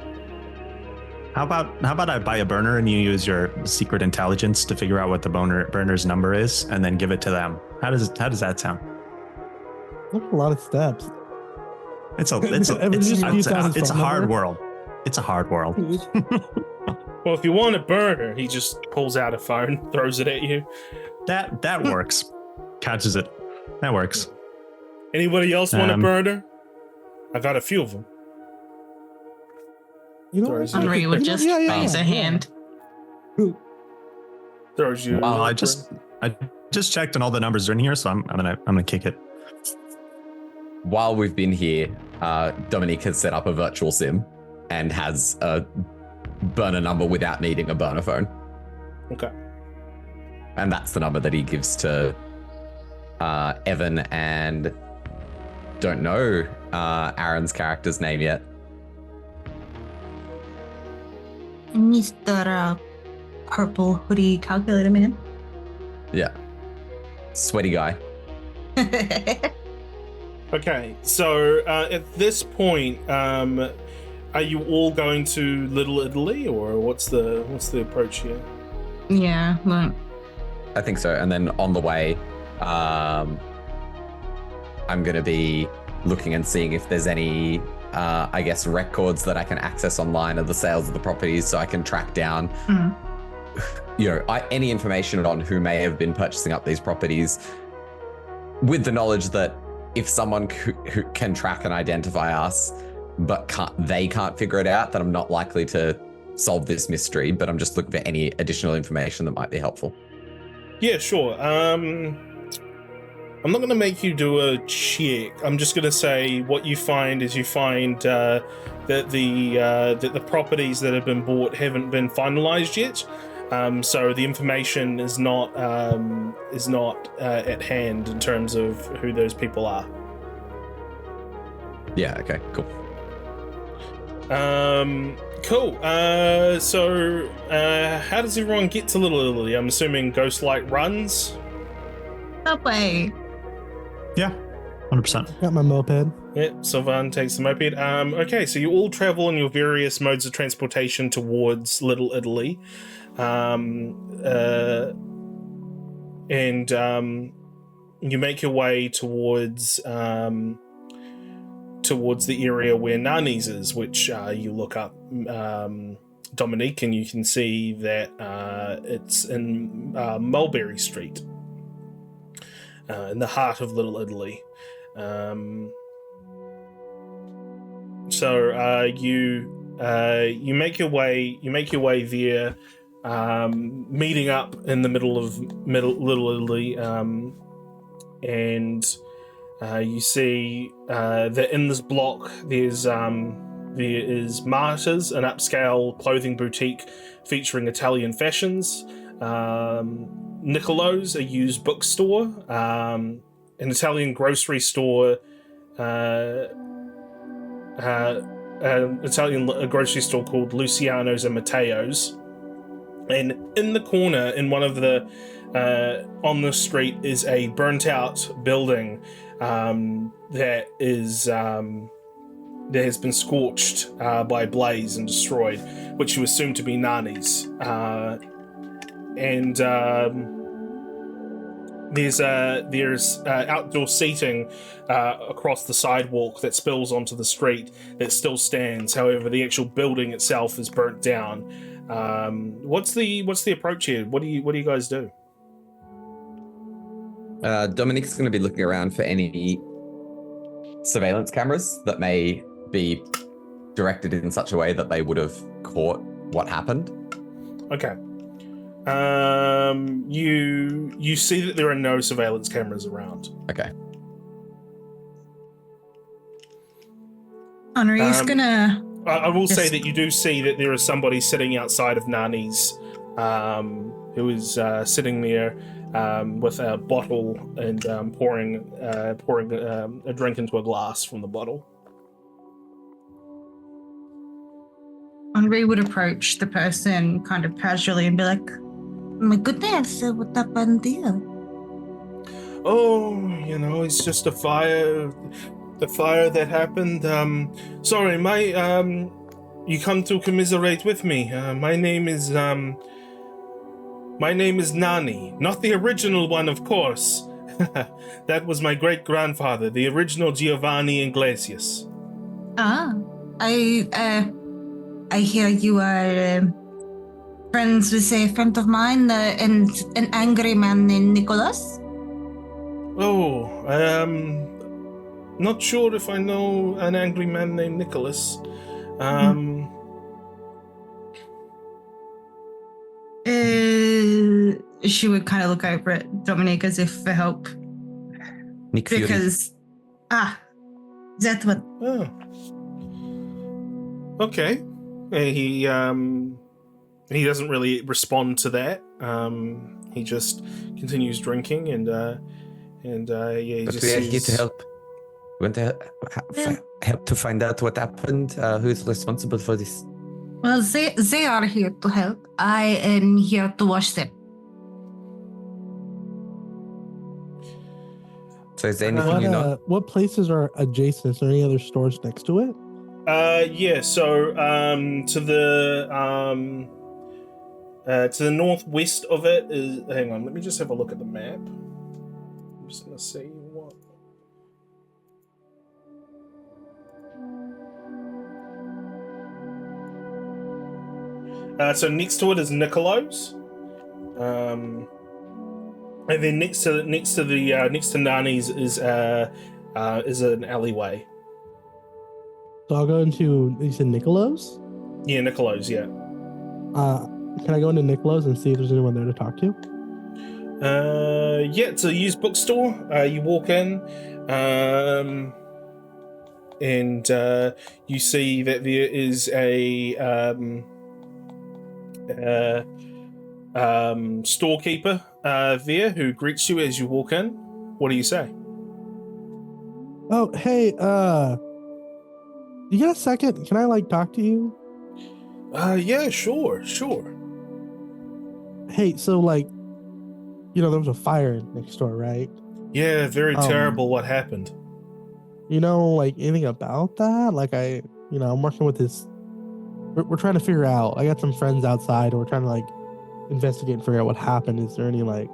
How about I buy a burner and you use your secret intelligence to figure out what the burner's number is and then give it to them? How does that sound? That's a lot of steps. It's a hard world. It's a hard world. Well, if you want a burner, he just pulls out a phone, throws it at you. That works. Catches it. That works. Anybody else want a burner? I got a few of them. You know, Throws Henri would just raise a hand. Throws you. Well, I just checked and all the numbers are in here, so I'm gonna kick it. While we've been here, Dominique has set up a virtual sim and has a burner number without needing a burner phone. Okay. And that's the number that he gives to Evan, and don't know Aaron's character's name yet. Mr. Purple Hoodie Calculator Man. Yeah. Sweaty guy. Okay, so at this point, are you all going to Little Italy, or what's the approach here? Yeah, well, I think so. And then on the way, I'm going to be looking and seeing if there's any, I guess, records that I can access online of the sales of the properties, so I can track down, any information on who may have been purchasing up these properties, with the knowledge that if someone who can track and identify us, but they can't figure it out, then I'm not likely to solve this mystery, but I'm just looking for any additional information that might be helpful. Yeah, sure. I'm not going to make you do a check. I'm just going to say what you find is you find that the properties that have been bought haven't been finalized yet. So the information is not at hand in terms of who those people are. Yeah. Okay. Cool. Cool. So how does everyone get to Little Italy? I'm assuming Ghostlight runs. Subway. Yeah, 100%. Got my moped. Yep, Sylvan takes the moped. Okay, so you all travel in your various modes of transportation towards Little Italy. And you make your way towards the area where Nani's is, which you look up Dominique, and you can see that it's in Mulberry Street, in the heart of Little Italy. So you make your way there, meeting up in the middle of Little Italy, and you see that in this block there is Martyrs, an upscale clothing boutique featuring Italian fashions, Nicolo's, a used bookstore, an Italian grocery store, an Italian grocery store called Luciano's and Matteo's, and in the corner, in one of the on the street, is a burnt out building that has been scorched by blaze and destroyed, which you assume to be Nani's. And there's outdoor seating across the sidewalk that spills onto the street that still stands. However, the actual building itself is burnt down. What's the approach here? What do you guys do? Dominique's going to be looking around for any surveillance cameras that may be directed in such a way that they would have caught what happened. Okay. You see that there are no surveillance cameras around. Okay. Henri's gonna... I will say that you do see that there is somebody sitting outside of Nani's, who is sitting there with a bottle and pouring a drink into a glass from the bottle. Henri would approach the person kind of casually and be like, "My goodness, what happened here?" Oh, it's just a fire. The fire that happened. Sorry, you come to commiserate with me. My name is Nani, not the original one, of course. That was my great grandfather, the original Giovanni Iglesias. Ah, I hear you are friends with a friend of mine and an angry man named Nicholas. Oh, not sure if I know an angry man named Nicholas. She would kind of look over at Dominique as if for help. Nick Fury. Because, that one. Oh. Okay. He doesn't really respond to that. He just continues drinking and he But just we are sees... here to help. We want to help to find out what happened. Who is responsible for this? Well, they are here to help. I am here to watch them. So is there anything you know? What places are adjacent? Is there any other stores next to it? Yeah, so to the northwest of it is... Hang on, let me just have a look at the map. I'm just going to see what... So next to it is Nicolo's. And then next to Nani's is an alleyway. So I'll go into, you said Nicolo's? Yeah, Nicolo's, yeah. Can I go into Nicolo's and see if there's anyone there to talk to? Yeah, it's a used bookstore. You walk in, and you see that there is storekeeper there who greets you as you walk in. What do you say? Oh, hey, you got a second? Can I like talk to you? Yeah, sure. Hey, so like, there was a fire next door, right? Yeah, very terrible what happened. You know, like anything about that? Like I'm working with this. We're trying to figure out. I got some friends outside, and we're trying to like investigate and figure out what happened. Is there any like?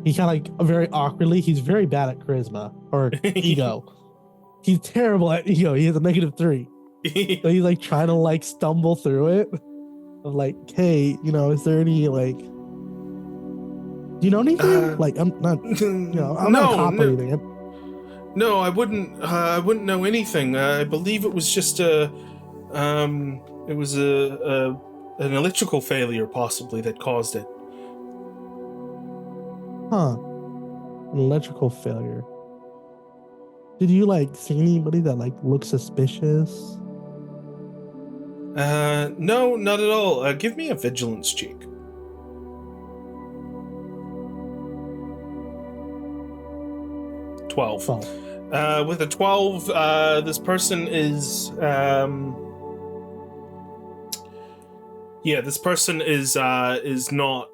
He kind of like very awkwardly. He's very bad at charisma or ego. He's terrible at ego. He has a -3. So he's like trying to like stumble through it. Of like, hey, is there any like? Do you know anything? Like, I'm not. I'm not a cop or anything. No, I wouldn't know anything. I believe it was just an electrical failure possibly that caused it. Huh? An electrical failure. Did you like see anybody that like looked suspicious? No, not at all. Give me a vigilance check. 12. With a 12, this person is this person is not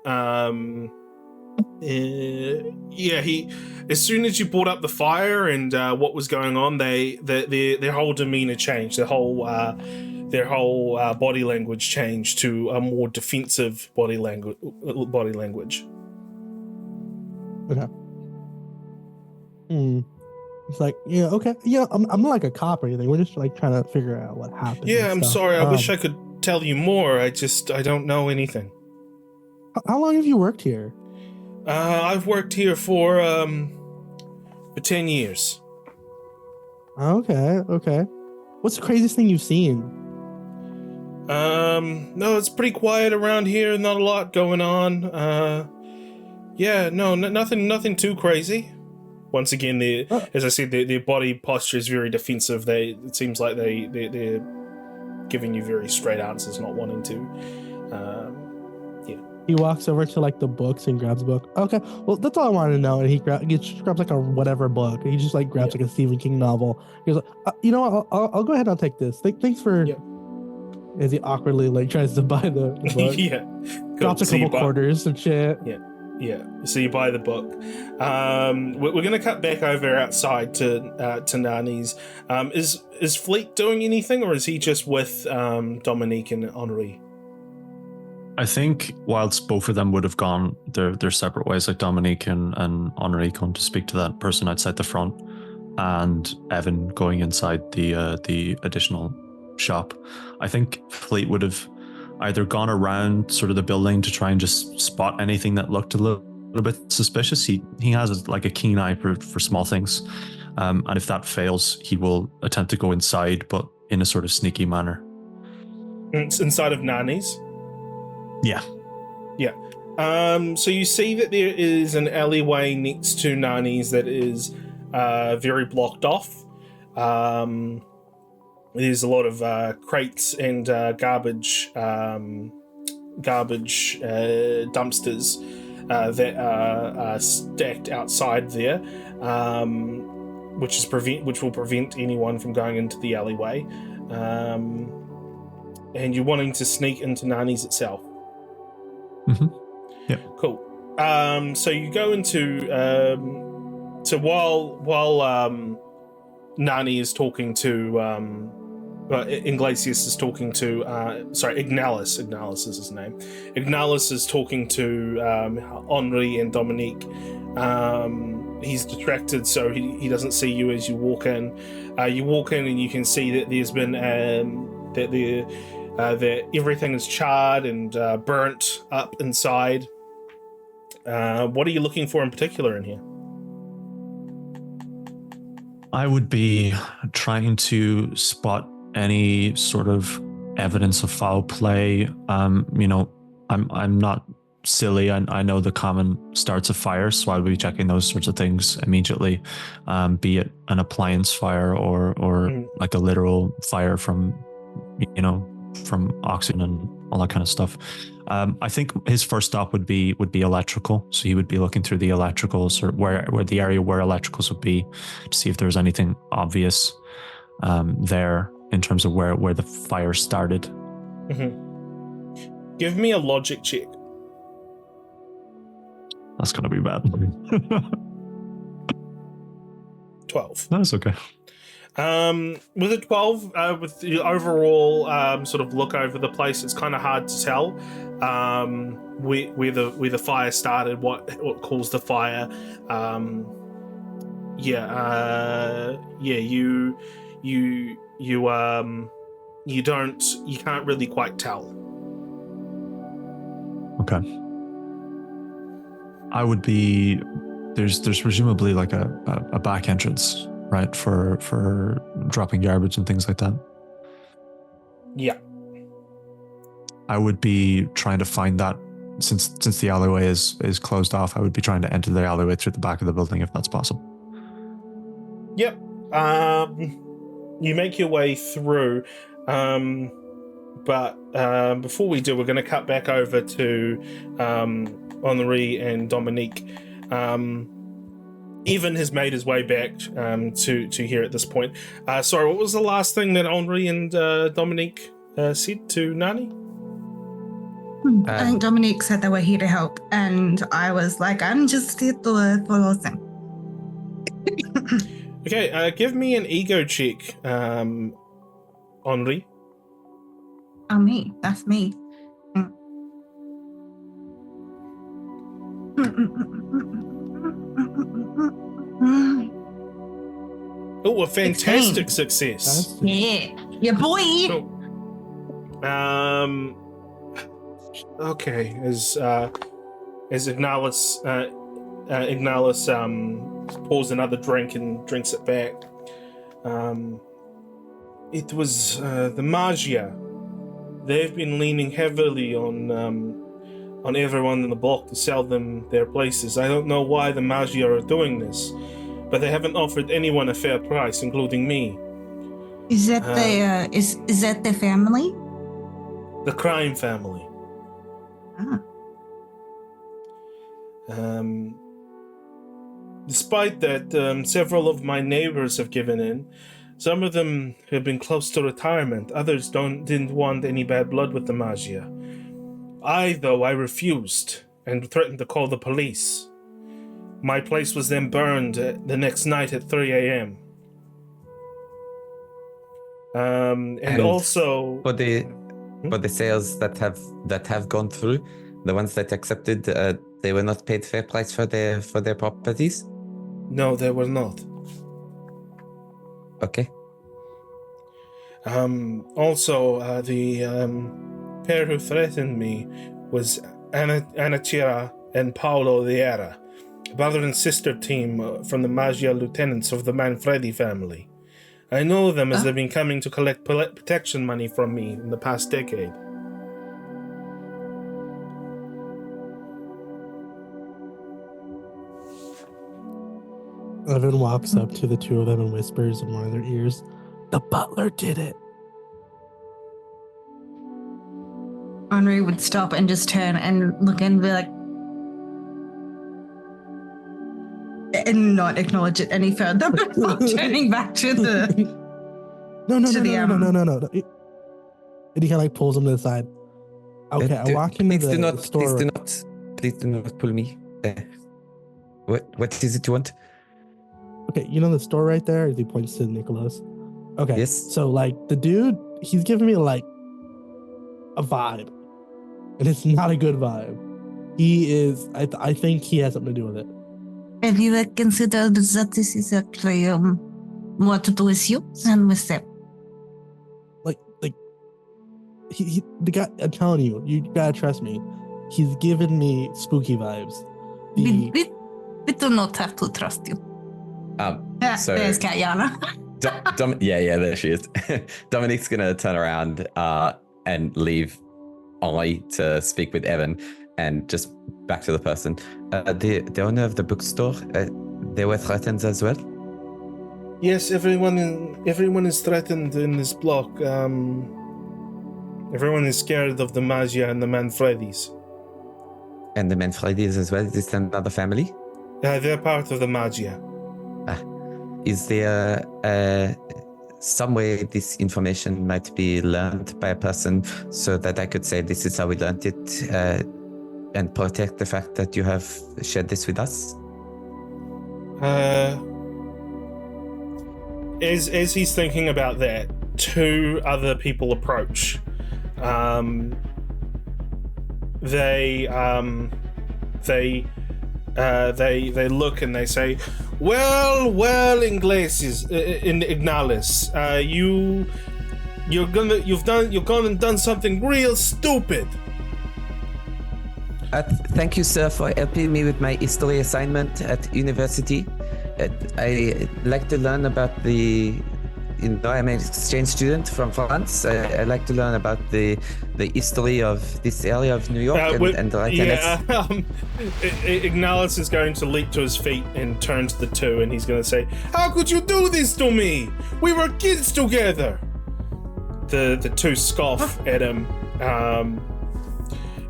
he, as soon as you brought up the fire and what was going on, their whole demeanor changed. Their whole body language changed to a more defensive body language. Okay. It's like, okay. I'm not like a cop or anything. We're just like trying to figure out what happened. Yeah, I'm sorry. I wish I could tell you more. I don't know anything. How long have you worked here? I've worked here for 10 years. Okay. What's the craziest thing you've seen? No, it's pretty quiet around here. Not a lot going on. Nothing too crazy. Once again, as I said, their body posture is very defensive. It seems like they're giving you very straight answers, not wanting to. He walks over to like the books and grabs a book. Okay, well that's all I wanted to know. And he grabs like a whatever book. He just like grabs like a Stephen King novel. He goes, you know what? I'll go ahead and I'll take this. Thanks for. Yeah. As he awkwardly like tries to buy the book. Yeah. Drops a couple quarters and shit. Yeah. So you buy the book. We're gonna cut back over outside to Nani's. Is Fleet doing anything, or is he just with Dominique and Henri? I think whilst both of them would have gone their separate ways, like Dominique and Henri going to speak to that person outside the front, and Evan going inside the additional shop, I think Fleet would have either gone around sort of the building to try and just spot anything that looked a little bit suspicious. He has like a keen eye for small things, and if that fails, he will attempt to go inside, but in a sort of sneaky manner. It's inside of Nani's. Yeah. So you see that there is an alleyway next to Nani's that is very blocked off. There's a lot of crates and garbage dumpsters that are stacked outside there, which will prevent anyone from going into the alleyway. And you're wanting to sneak into Nani's itself. Mm-hmm. Yeah. Cool. So you go into so while Nani is talking to Ignatius is talking to Ignalis is his name. Ignalis is talking to Henri and Dominique. He's distracted, so he doesn't see you as you walk in. You walk in and you can see that there's been that everything is charred and burnt up inside. What are you looking for in particular in here? I would be trying to spot any sort of evidence of foul play. I'm not silly. I know the common starts of fire, so I'll be checking those sorts of things immediately. Be it an appliance fire or like a literal fire from, from oxygen and all that kind of stuff. I think his first stop would be electrical. So he would be looking through the electricals, or where the area where electricals would be, to see if there's anything obvious there in terms of where the fire started. Mm-hmm. Give me a logic check. That's gonna be bad. 12. That's okay. With a 12, with the overall sort of look over the place, it's kind of hard to tell where the fire started, what caused the fire. You can't really quite tell. Okay. I would be there's presumably like a back entrance, right, for dropping garbage and things like that. Yeah. I would be trying to find that since the alleyway is closed off. I would be trying to enter the alleyway through the back of the building if that's possible. Yep. You make your way through, but before we do, we're going to cut back over to Henri and Dominique. Evan has made his way back to here at this point. Sorry, what was the last thing that Henri and Dominique said to Nani? I think Dominique said they were here to help, and I was like, I'm just here to listen. Okay, give me an ego check, Henri. Oh, me. That's me. Oh, a fantastic success. Yeah. Yeah, boy. Cool. Okay, as Ignalis pours another drink and drinks it back. It was the Magia. They've been leaning heavily on everyone in the block to sell them their places. I don't know why the Magia are doing this, but they haven't offered anyone a fair price, including me. Is that is that the family? The crime family. Despite that, several of my neighbors have given in. Some of them have been close to retirement. Others didn't want any bad blood with the Magia. I refused and threatened to call the police. My place was then burned the next night at 3 a.m. And also for the sales that have gone through, the ones that accepted, they were not paid fair price for their properties? No, they were not. Okay. Also, the pair who threatened me was Anachira and Paolo Liera, brother and sister team from the Magia lieutenants of the Manfredi family. I know them as they've been coming to collect protection money from me in the past decade. Evan walks up to the two of them and whispers in one of their ears, "The butler did it." Henri would stop and just turn and look and be like, and not acknowledge it any further before turning back to the No. And he kind of like pulls him to the side. Okay, I walk into the store. Please do not pull me. What is it you want? Okay, you know the store right there? As he points to Nicholas. Okay. Yes. So like the dude, he's giving me like a vibe, and it's not a good vibe. He is. I think he has something to do with it. Have you considered that this is actually more to do with you than with them? Like he the guy. I'm telling you, you gotta trust me. He's giving me spooky vibes. We do not have to trust you. So there's Katyana. There she is. Dominique's gonna turn around and leave Ollie to speak with Evan, and just back to the person. The owner of the bookstore, they were threatened as well? Yes, everyone is threatened in this block. Everyone is scared of the Magia and the Manfredis. And the Manfredis as well. Is this another family? They're part of the Magia. Is there some way this information might be learned by a person so that I could say this is how we learned it and protect the fact that you have shared this with us? As he's thinking about that, two other people approach. They look and they say, "Well, Ignales, you've gone and done something real stupid." Thank you, sir, for helping me with my history assignment at university. I like to learn about I'm an exchange student from France. I like to learn about the history of this area of New York. Ignales is going to leap to his feet and turn to the two, and he's going to say, "How could you do this to me? We were kids together." The two scoff at him,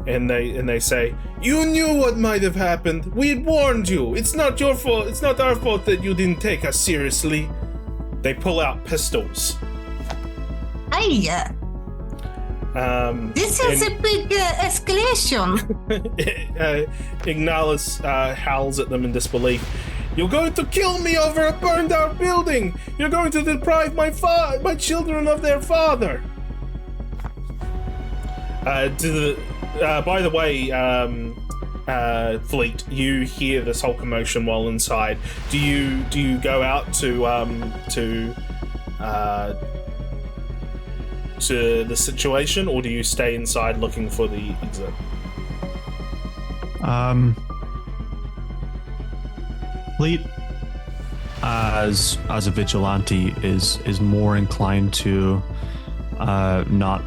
and they say, "You knew what might have happened. We had warned you. It's not your fault. It's not our fault that you didn't take us seriously." They pull out pistols. Hey, this is a big escalation. Ignales howls at them in disbelief. "You're going to kill me over a burned out building! You're going to deprive my children of their father!" By the way, Fleet, you hear this whole commotion while inside. Do you go out to the situation, or do you stay inside looking for the exit? Fleet, as a vigilante, is more inclined to not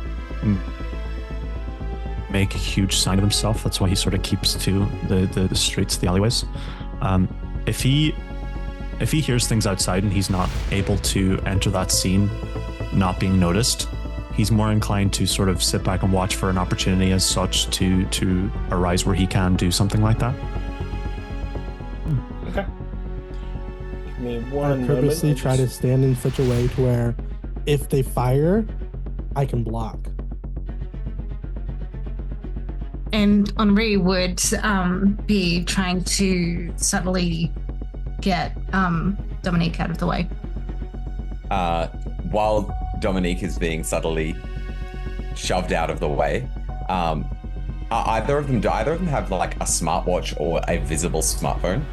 make a huge sign of himself. That's why he sort of keeps to the streets, the alleyways. If he hears things outside and he's not able to enter that scene, not being noticed, he's more inclined to sort of sit back and watch for an opportunity as such to arise where he can do something like that. Okay. Give me one I purposely moment. try to stand in such a way to where if they fire, I can block. And Henri would be trying to subtly get Dominique out of the way. While Dominique is being subtly shoved out of the way, do either of them have like a smartwatch or a visible smartphone?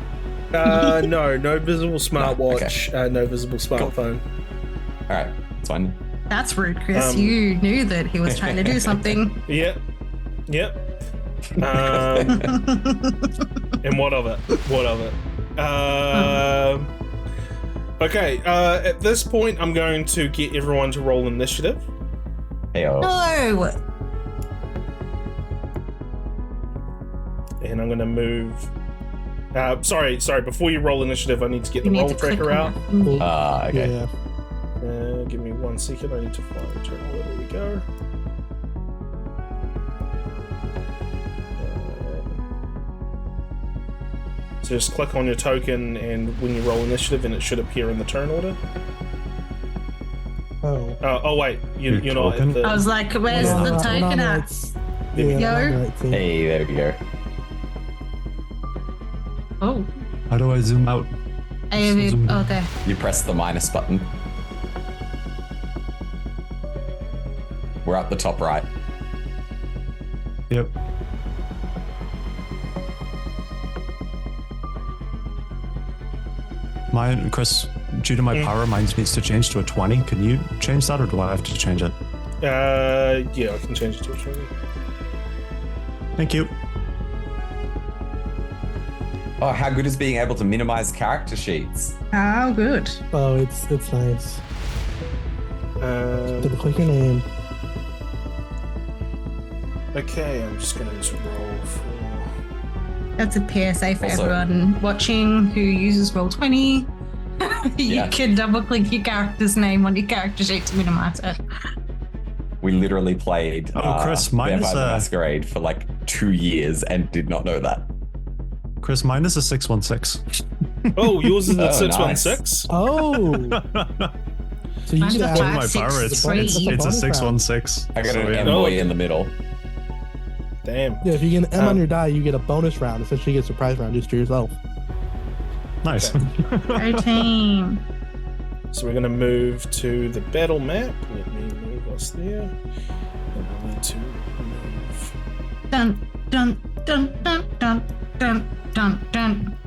No visible smartwatch, Okay. No visible smartphone. All right, that's fine. That's rude, Chris. You knew that he was trying to do something. Yep. And what of it? Okay, at this point, I'm going to get everyone to roll initiative. Heyo. No! And I'm going to move... Sorry, before you roll initiative, I need to get the You need roll to click tracker out. on it. Okay. Yeah. Give me 1 second, I need to find the terminal. There we go. So just click on your token, and when you roll initiative, and it should appear in the turn order. Oh. Wait, you're not token? at the... I was like, where's the token at? Hey, there we go. Oh. How do I zoom out? Oh, there. You press the minus button. We're at the top right. Yep. Chris, due to my power, mine needs to change to a 20. Can you change that, or do I have to change it? Yeah, I can change it to a 20. Thank you. Oh, how good is being able to minimize character sheets? How good. Oh, it's nice. Double click your name. Okay, I'm just going to roll for... That's a PSA for Also- everyone watching who uses Roll20. You Yeah. can double click your character's name on your character sheet to minimize it. We literally played Chris, mine is Vampire the Masquerade for like 2 years and did not know that. Chris, mine is a 616. Oh, yours is the Oh, 616. Oh. So you Mine's could a add On my Six, power, it's three. it's a bonus round. 616. I got So, an yeah. envoy in the middle. Damn. Yeah, if you get an M on your die, you get a bonus round. Essentially, you get a surprise round just to yourself. Nice. Go team. So we're going to move to the battle map. Let me move us there. And we'll need to move. Dun dun dun dun dun dun dun dun.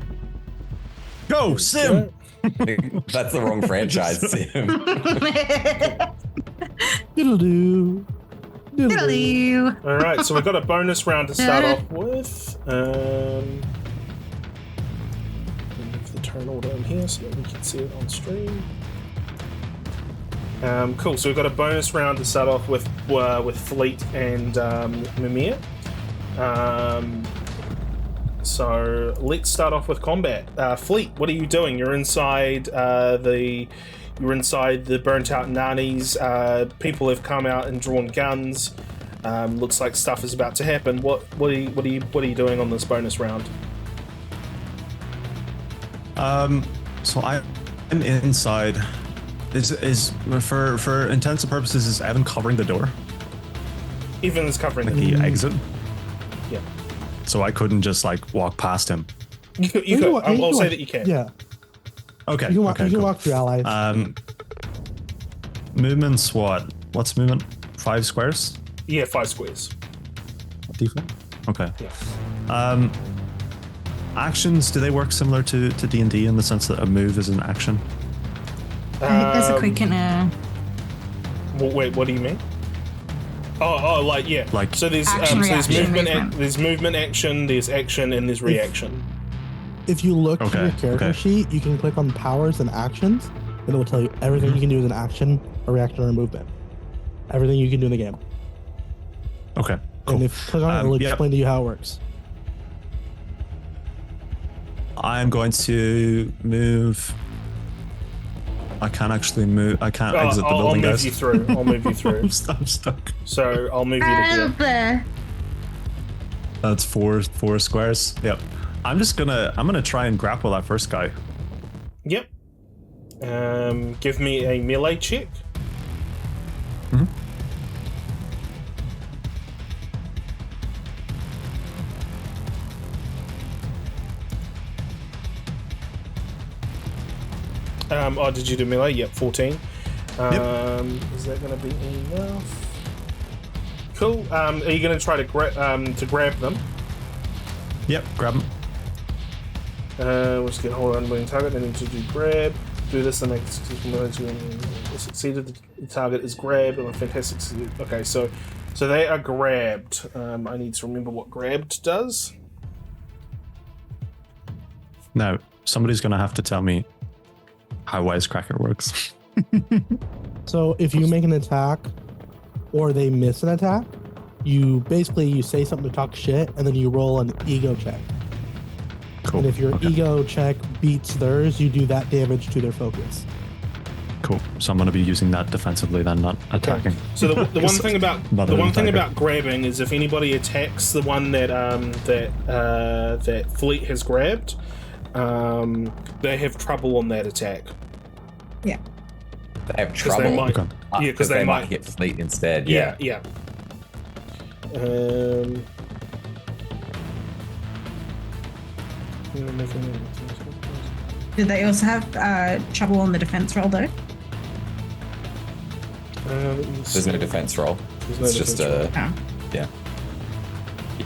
Go, Sim! That's the wrong franchise, Sim. Diddle-doo. Diddle-doo. Hello. All right, so we've got a bonus round to start off with. Move the turn order in here so that we can see it on stream. Cool. So we've got a bonus round to start off with Fleet and Mimir. So let's start off with combat. Fleet, what are you doing? You're inside the burnt out nannies. People have come out and drawn guns. Looks like stuff is about to happen. What are you doing on this bonus round? So I'm inside. Is for intents and purposes, is Evan covering the door? Evan is covering Like the the exit? Yeah. So I couldn't just like walk past him. You could. You can wa- you I'll can say walk- that you can. Yeah, Okay. you can walk. okay, you can cool. walk through allies. Movement's what? What's movement? 5 squares? Yeah, 5 squares. Default? Okay. Yeah. Actions, do they work similar to D&D in the sense that a move is an action? I think there's a quick and a. Wait, what do you mean? Oh, like yeah. Like- so there's Action, there's reaction, movement, movement. there's movement, action, there's action, and there's reaction. If you look Okay, at your character okay. sheet, you can click on powers and actions, and it will tell you everything you can do as an action, a reaction, or a movement. Everything you can do in the game. Okay, cool. And if you click on it, it'll yep. explain to you how it works. I'm going to move. I can't actually move. I can't exit the I'll building, move guys. you through. I'll move you through. I'm stuck. So I'll move you to here. There. That's four squares. Yep. I'm gonna try and grapple that first guy. Yep. Give me a melee check. Mhm. Oh, did you do melee? Yep, 14. Is that going to be enough? Cool. Are you going to try to grab them? Yep. Grab him. We're just going to hold on to target. I need to do grab. Do this and make succeeded. The target is grabbed and a fantastic. Okay, so they are grabbed. I need to remember what grabbed does. Now, somebody's gonna have to tell me how Wisecracker works. So if you make an attack, or they miss an attack, you say something to talk shit, and then you roll an ego check. Cool. And if your Okay. ego check beats theirs, you do that damage to their focus. Cool. So I'm gonna be using that defensively then, not attacking. So the one thing about Another attacker. grabbing is if anybody attacks the one that Fleet has grabbed, they have trouble on that attack. Yeah. They have 'Cause trouble. they might, Okay. yeah, because they might hit Fleet instead. Yeah, Yeah. yeah. Did they also have trouble on the defense roll though? There's no defense roll. There's no It's just defense a Oh. yeah.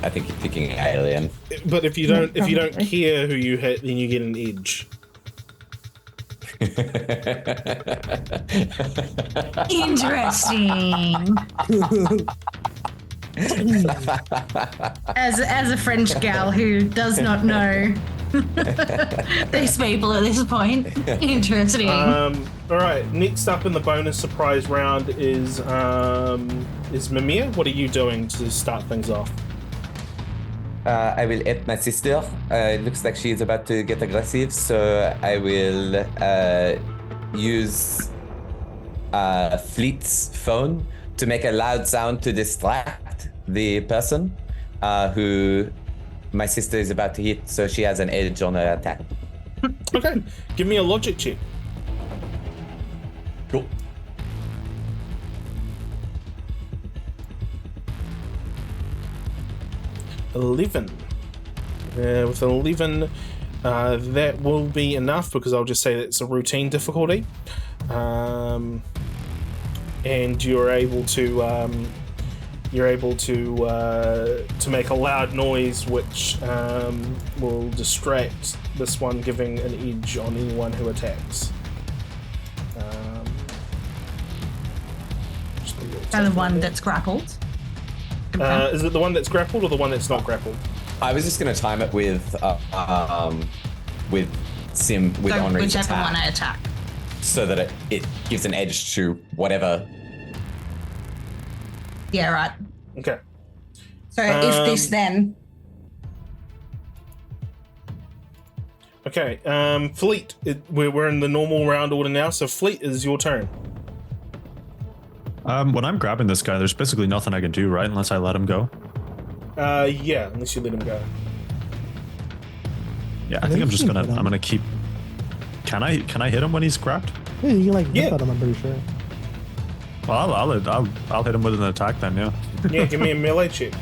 I think you're picking alien. But if you don't Probably. care who you hit, then you get an edge. Interesting. As a French gal who does not know these people at this point. Interesting. All right. Next up in the bonus surprise round is Mimir. What are you doing to start things off? I will hit my sister. It looks like she is about to get aggressive, so I will use Fleet's phone to make a loud sound to distract the person who my sister is about to hit, so she has an edge on her attack. Okay, give me a logic check. Cool. With 11, that will be enough because I'll just say that it's a routine difficulty, and you're able to make a loud noise which will distract this one, giving an edge on anyone who attacks. The one that's grappled. Is it the one that's grappled or the one that's not grappled? I was just going to time it with Henri's Whichever attack, one I attack. so that it gives an edge to whatever. Yeah, right. Okay. So is this then? Okay, Fleet, we're in the normal round order now, so Fleet is your turn. When I'm grabbing this guy, there's basically nothing I can do, right? Unless I let him go. Yeah, unless you let him go. Yeah, I think I'm just gonna keep. Can I hit him when he's grabbed? Yeah, you can like Yeah. whip at him, I'm pretty sure. Well, I'll hit him with an attack then. Yeah. Yeah, give me a melee check.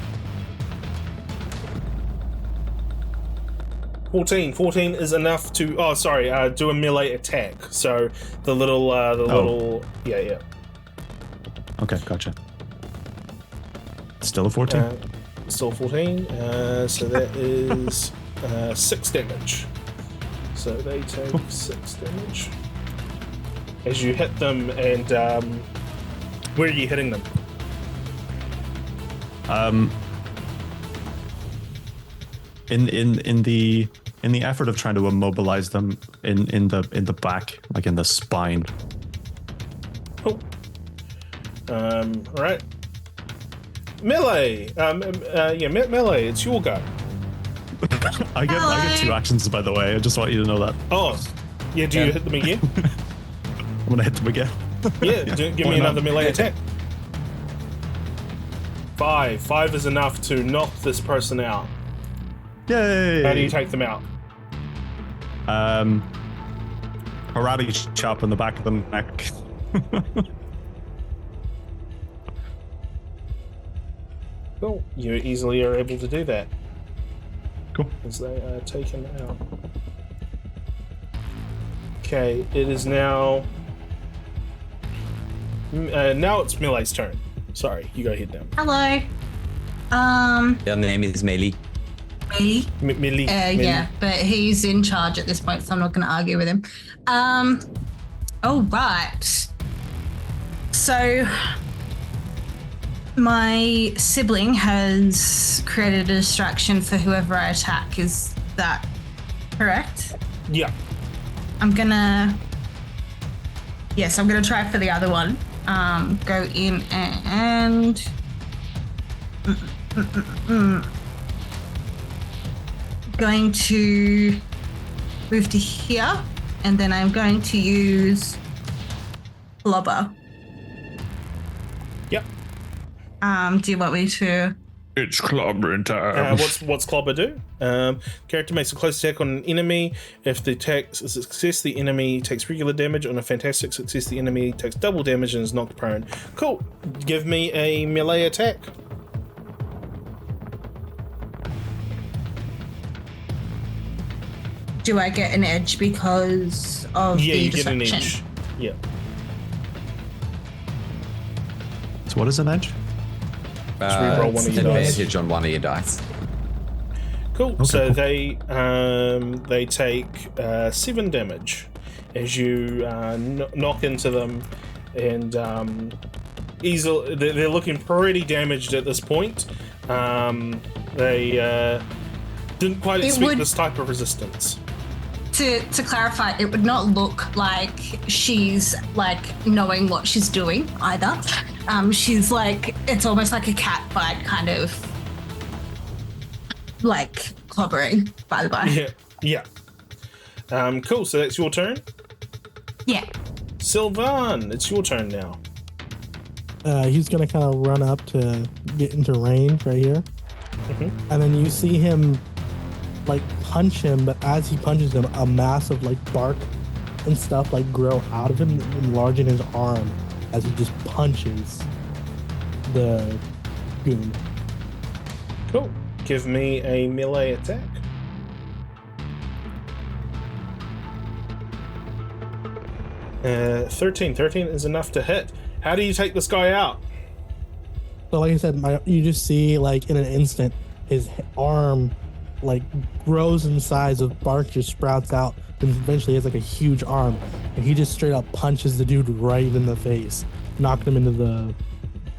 14 is enough to. Oh, sorry. Do a melee attack. So the little. Yeah. Okay, gotcha. Still a 14. Still 14. So that is 6 damage. So they take 6 damage as you hit them. And where are you hitting them? In the effort of trying to immobilize them in the back, like in the spine. Oh. All right. Melee. Melee. It's your go. I get 2 actions, by the way. I just want you to know that. Oh, yeah. Do you hit them again? I'm gonna hit them again. Yeah. Give me another melee attack. 5. 5 is enough to knock this person out. Yay! How do you take them out? Karate chop in the back of the neck. Cool. You easily are able to do that. Cool. As they are taken out. Okay, it is now. Now it's Melee's turn. Sorry, you go ahead now. Hello. Their name is Meili. Me? Meili. Yeah, but he's in charge at this point, so I'm not going to argue with him. Oh, right. So, my sibling has created a distraction for whoever I attack. Is that correct? Yeah. I'm gonna try for the other one. Go in and going to move to here, and then I'm going to use Blubber. Yep. Do you want me to? It's clobbering time. What's Clobber do? Character makes a close attack on an enemy. If the attack is a success, the enemy takes regular damage. On a fantastic success, the enemy takes double damage and is knocked prone. Cool. Give me a melee attack. Do I get an edge because of Yeah, the you get an distraction? edge. Yeah. So what is an edge? re-roll one of your dice. Advantage on one of your dice. Cool. Okay, So cool. they take 7 damage as you knock into them, and easily they're looking pretty damaged at this point. They didn't quite expect this type of resistance. To clarify, it would not look like she's like knowing what she's doing either. She's like, it's almost like a cat fight kind of like clobbering, by the by. Yeah. Cool. So that's your turn. Yeah. Sylvan, it's your turn now. he's gonna kind of run up to get into range right here, and then you see him like punch him, but as he punches him, a mass of like bark and stuff like grow out of him, enlarging his arm as he just punches the goon. Cool. Give me a melee attack. Uh, 13 is enough to hit. How do you take this guy out? So like I said, you just see like in an instant his arm like grows in size, of bark just sprouts out, and eventually he has like a huge arm, and he just straight up punches the dude right in the face, knocked him into the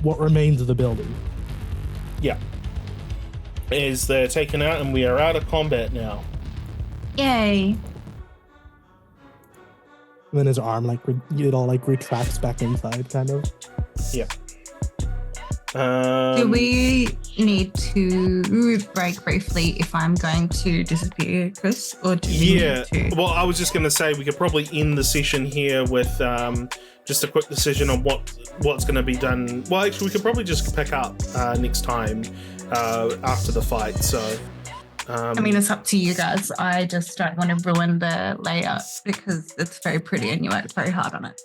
what remains of the building. Yeah. Is they're taken out and we are out of combat now. Yay. And then his arm like it all like retracts back inside, kind of. Yeah. Do we need to break briefly if I'm going to disappear, Chris? Or do we need to? Well, I was just going to say we could probably end the session here with just a quick decision on what's going to be done. Well, actually, we could probably just pick up next time after the fight. So, I mean, it's up to you guys. I just don't want to ruin the layout because it's very pretty and you worked very hard on it.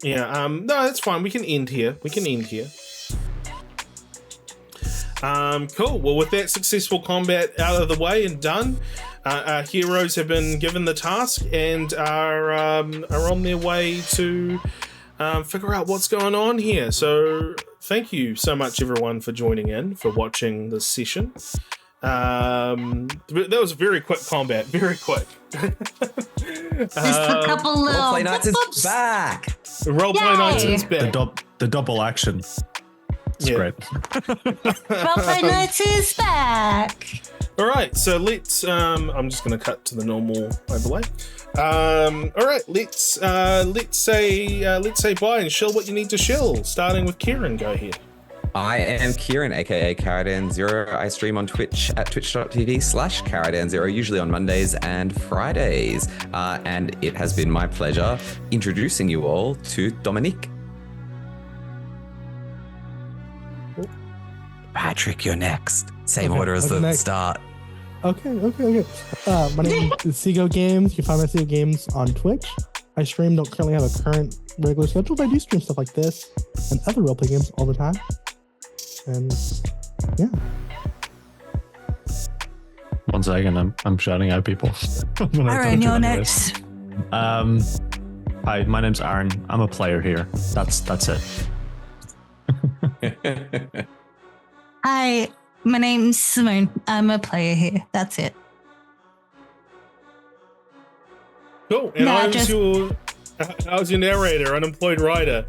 Yeah. No, that's fine. We can end here. Cool. Well, with that successful combat out of the way and done, our heroes have been given the task and are on their way to figure out what's going on here. So thank you so much, everyone, for joining in, for watching this session. That was a very quick combat, very quick. Just a couple little Roleplay Nights is back. Roleplay Nights is back. The double action. It's great. Roleplay Nights is back. All right, so let's. I'm just going to cut to the normal overlay. All right, let's say bye and shill what you need to shill. Starting with Kieran, go ahead. I am Kieran, aka KaradanZero. I stream on Twitch at twitch.tv/KaradanZero, usually on Mondays and Fridays. And it has been my pleasure introducing you all to Dominique. Patrick, you're next. Same order as the next. start. Okay. My name is SeaGoatGames. You can find my SeaGoatGames on Twitch. I don't currently have a current regular schedule, but I do stream stuff like this and other roleplay games all the time. And yeah. 1 second, I'm shouting out people. Aaron, you're next. Hi, my name's Aaron. I'm a player here. That's it. Hi, my name's Simone. I'm a player here. That's it. Cool. And I was your narrator, Unemployed writer,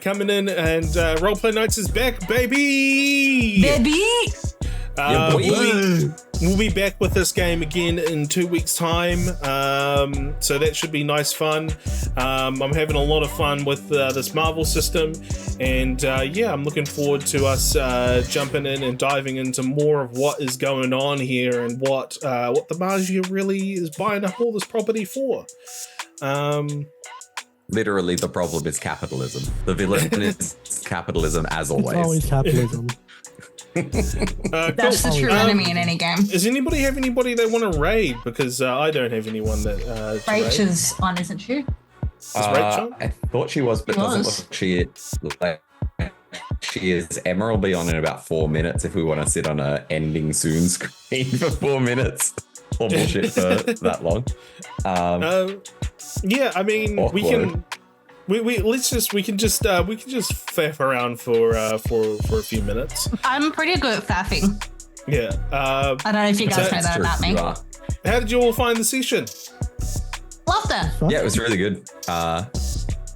coming in, and Roleplay Nights is back, baby! We'll be back with this game again in 2 weeks' time, so that should be nice fun. I'm having a lot of fun with this Marvel system, and I'm looking forward to us jumping in and diving into more of what is going on here and what the Magia really is buying up all this property for. Literally, the problem is capitalism. The villain is capitalism, as always. It's always capitalism. That's the true enemy in any game. Does anybody have anybody they want to raid? Because I don't have anyone that. Rach is on, isn't she? Is Rach on? I thought she was, but doesn't look like she is. Emma will be on in about 4 minutes if we want to sit on a ending soon screen for 4 minutes. Or bullshit for that long. I mean, awkward. we can just faff around for a few minutes. I'm pretty good at faffing. Yeah. I don't know if you guys know that about me. How did you all find the session? Loved it. Yeah, it was really good.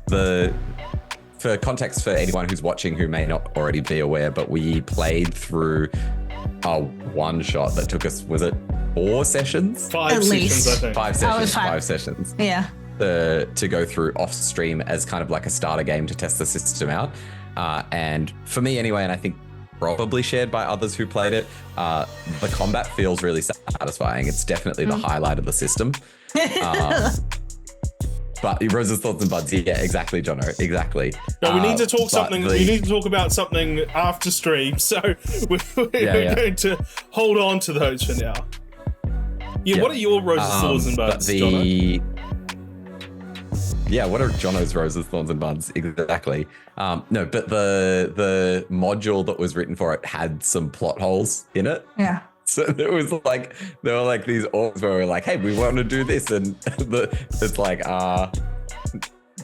For context for anyone who's watching who may not already be aware, but we played through a one shot that took us, was it 4 sessions? 5 At sessions, least. I think. 5 sessions. 5. 5 sessions. Yeah. To go through off stream as kind of like a starter game to test the system out. And for me anyway, and I think probably shared by others who played it, the combat feels really satisfying. It's definitely the highlight of the system. But Roses, Thorns, and Buds. Yeah, exactly, Jono. Exactly. No, we need to talk but something. We need to talk about something after stream. So we're going to hold on to those for now. Yeah. What are your Roses, Thorns, and Buds, Jono? Yeah, what are Jono's Roses, Thorns, and Buds? Exactly. No, but the module that was written for it had some plot holes in it. Yeah. So there were like these orgs where we were like, hey, we want to do this, and it's like,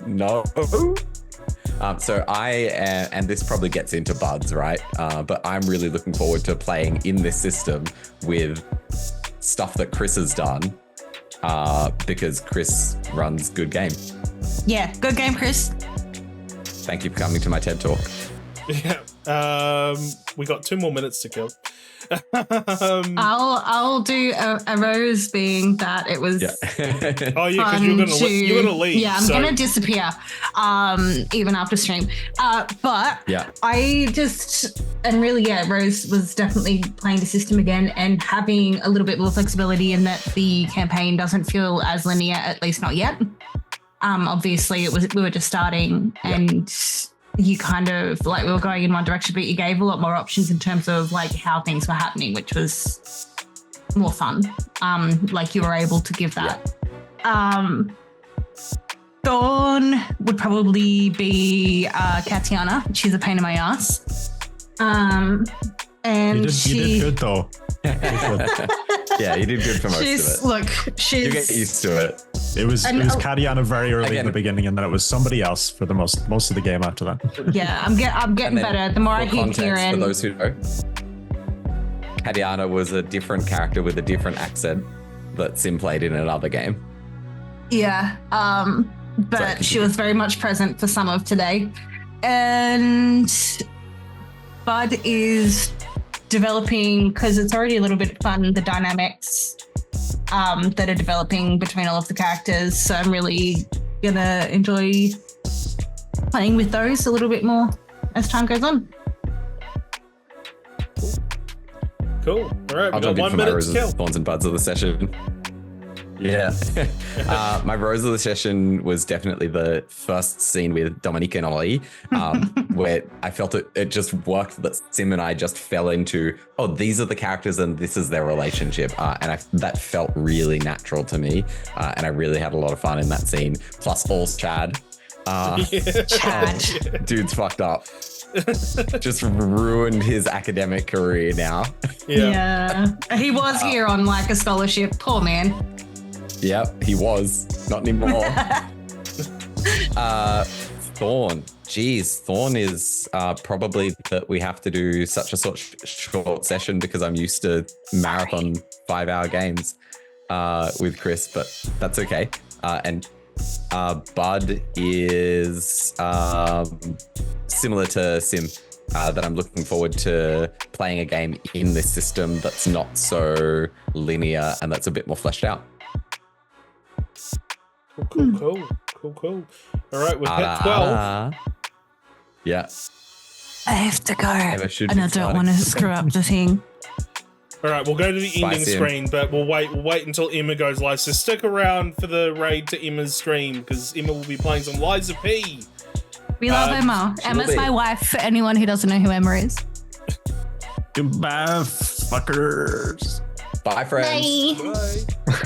no. So and this probably gets into Buds, right? But I'm really looking forward to playing in this system with stuff that Chris has done, because Chris runs Good Game. Yeah, good game, Chris. Thank you for coming to my TED Talk. Yeah. We got 2 more minutes to kill. I'll do a rose, being that it was Oh yeah, because you're gonna leave. Yeah, I'm gonna disappear even after stream. But yeah, Rose was definitely playing the system again and having a little bit more flexibility in that the campaign doesn't feel as linear, at least not yet. Obviously we were just starting, and you kind of like, we were going in one direction, but you gave a lot more options in terms of like how things were happening, which was more fun. Like you were able to give that. Dawn would probably be Katiana. She's a pain in my ass. And you did good though. Yeah, you did good for most of it. Look, you get used to it. It was Katiana very early in the beginning, and then it was somebody else for the most of the game after that. Yeah, I'm getting better. The more I keep hearing. For those who know, Katiana was a different character with a different accent that Sim played in another game. Yeah, but she was very much present for some of today. And Bud is developing, because it's already a little bit fun, the dynamics that are developing between all of the characters. So I'm really gonna enjoy playing with those a little bit more as time goes on. Cool. All right, I'll jump in for my Roses, Thorns, and Buds of the session. Yeah. My Rose of the Session was definitely the first scene with Dominique and Ollie, where I felt it just worked, that Sim and I just fell into, oh, these are the characters and this is their relationship. And that felt really natural to me. And I really had a lot of fun in that scene. Plus All's Chad. Chad. Dude's fucked up. Just ruined his academic career now. Yeah. He was here on like a scholarship. Poor man. Yep, he was. Not anymore. Thorn. Geez, Thorn is probably that we have to do such a short session, because I'm used to marathon 5-hour games with Chris, but that's okay. And Bud is similar to Sim, that I'm looking forward to playing a game in this system that's not so linear and that's a bit more fleshed out. Cool. All right, we're hit 12. Yeah. I have to go, and I don't want to screw up the thing. All right, we'll go to the ending screen, but we'll wait until Emma goes live. So stick around for the raid to Emma's stream, because Emma will be playing some Liza P. We love Emma. Emma's my wife, for anyone who doesn't know who Emma is. Goodbye, fuckers. Bye, friends. Bye.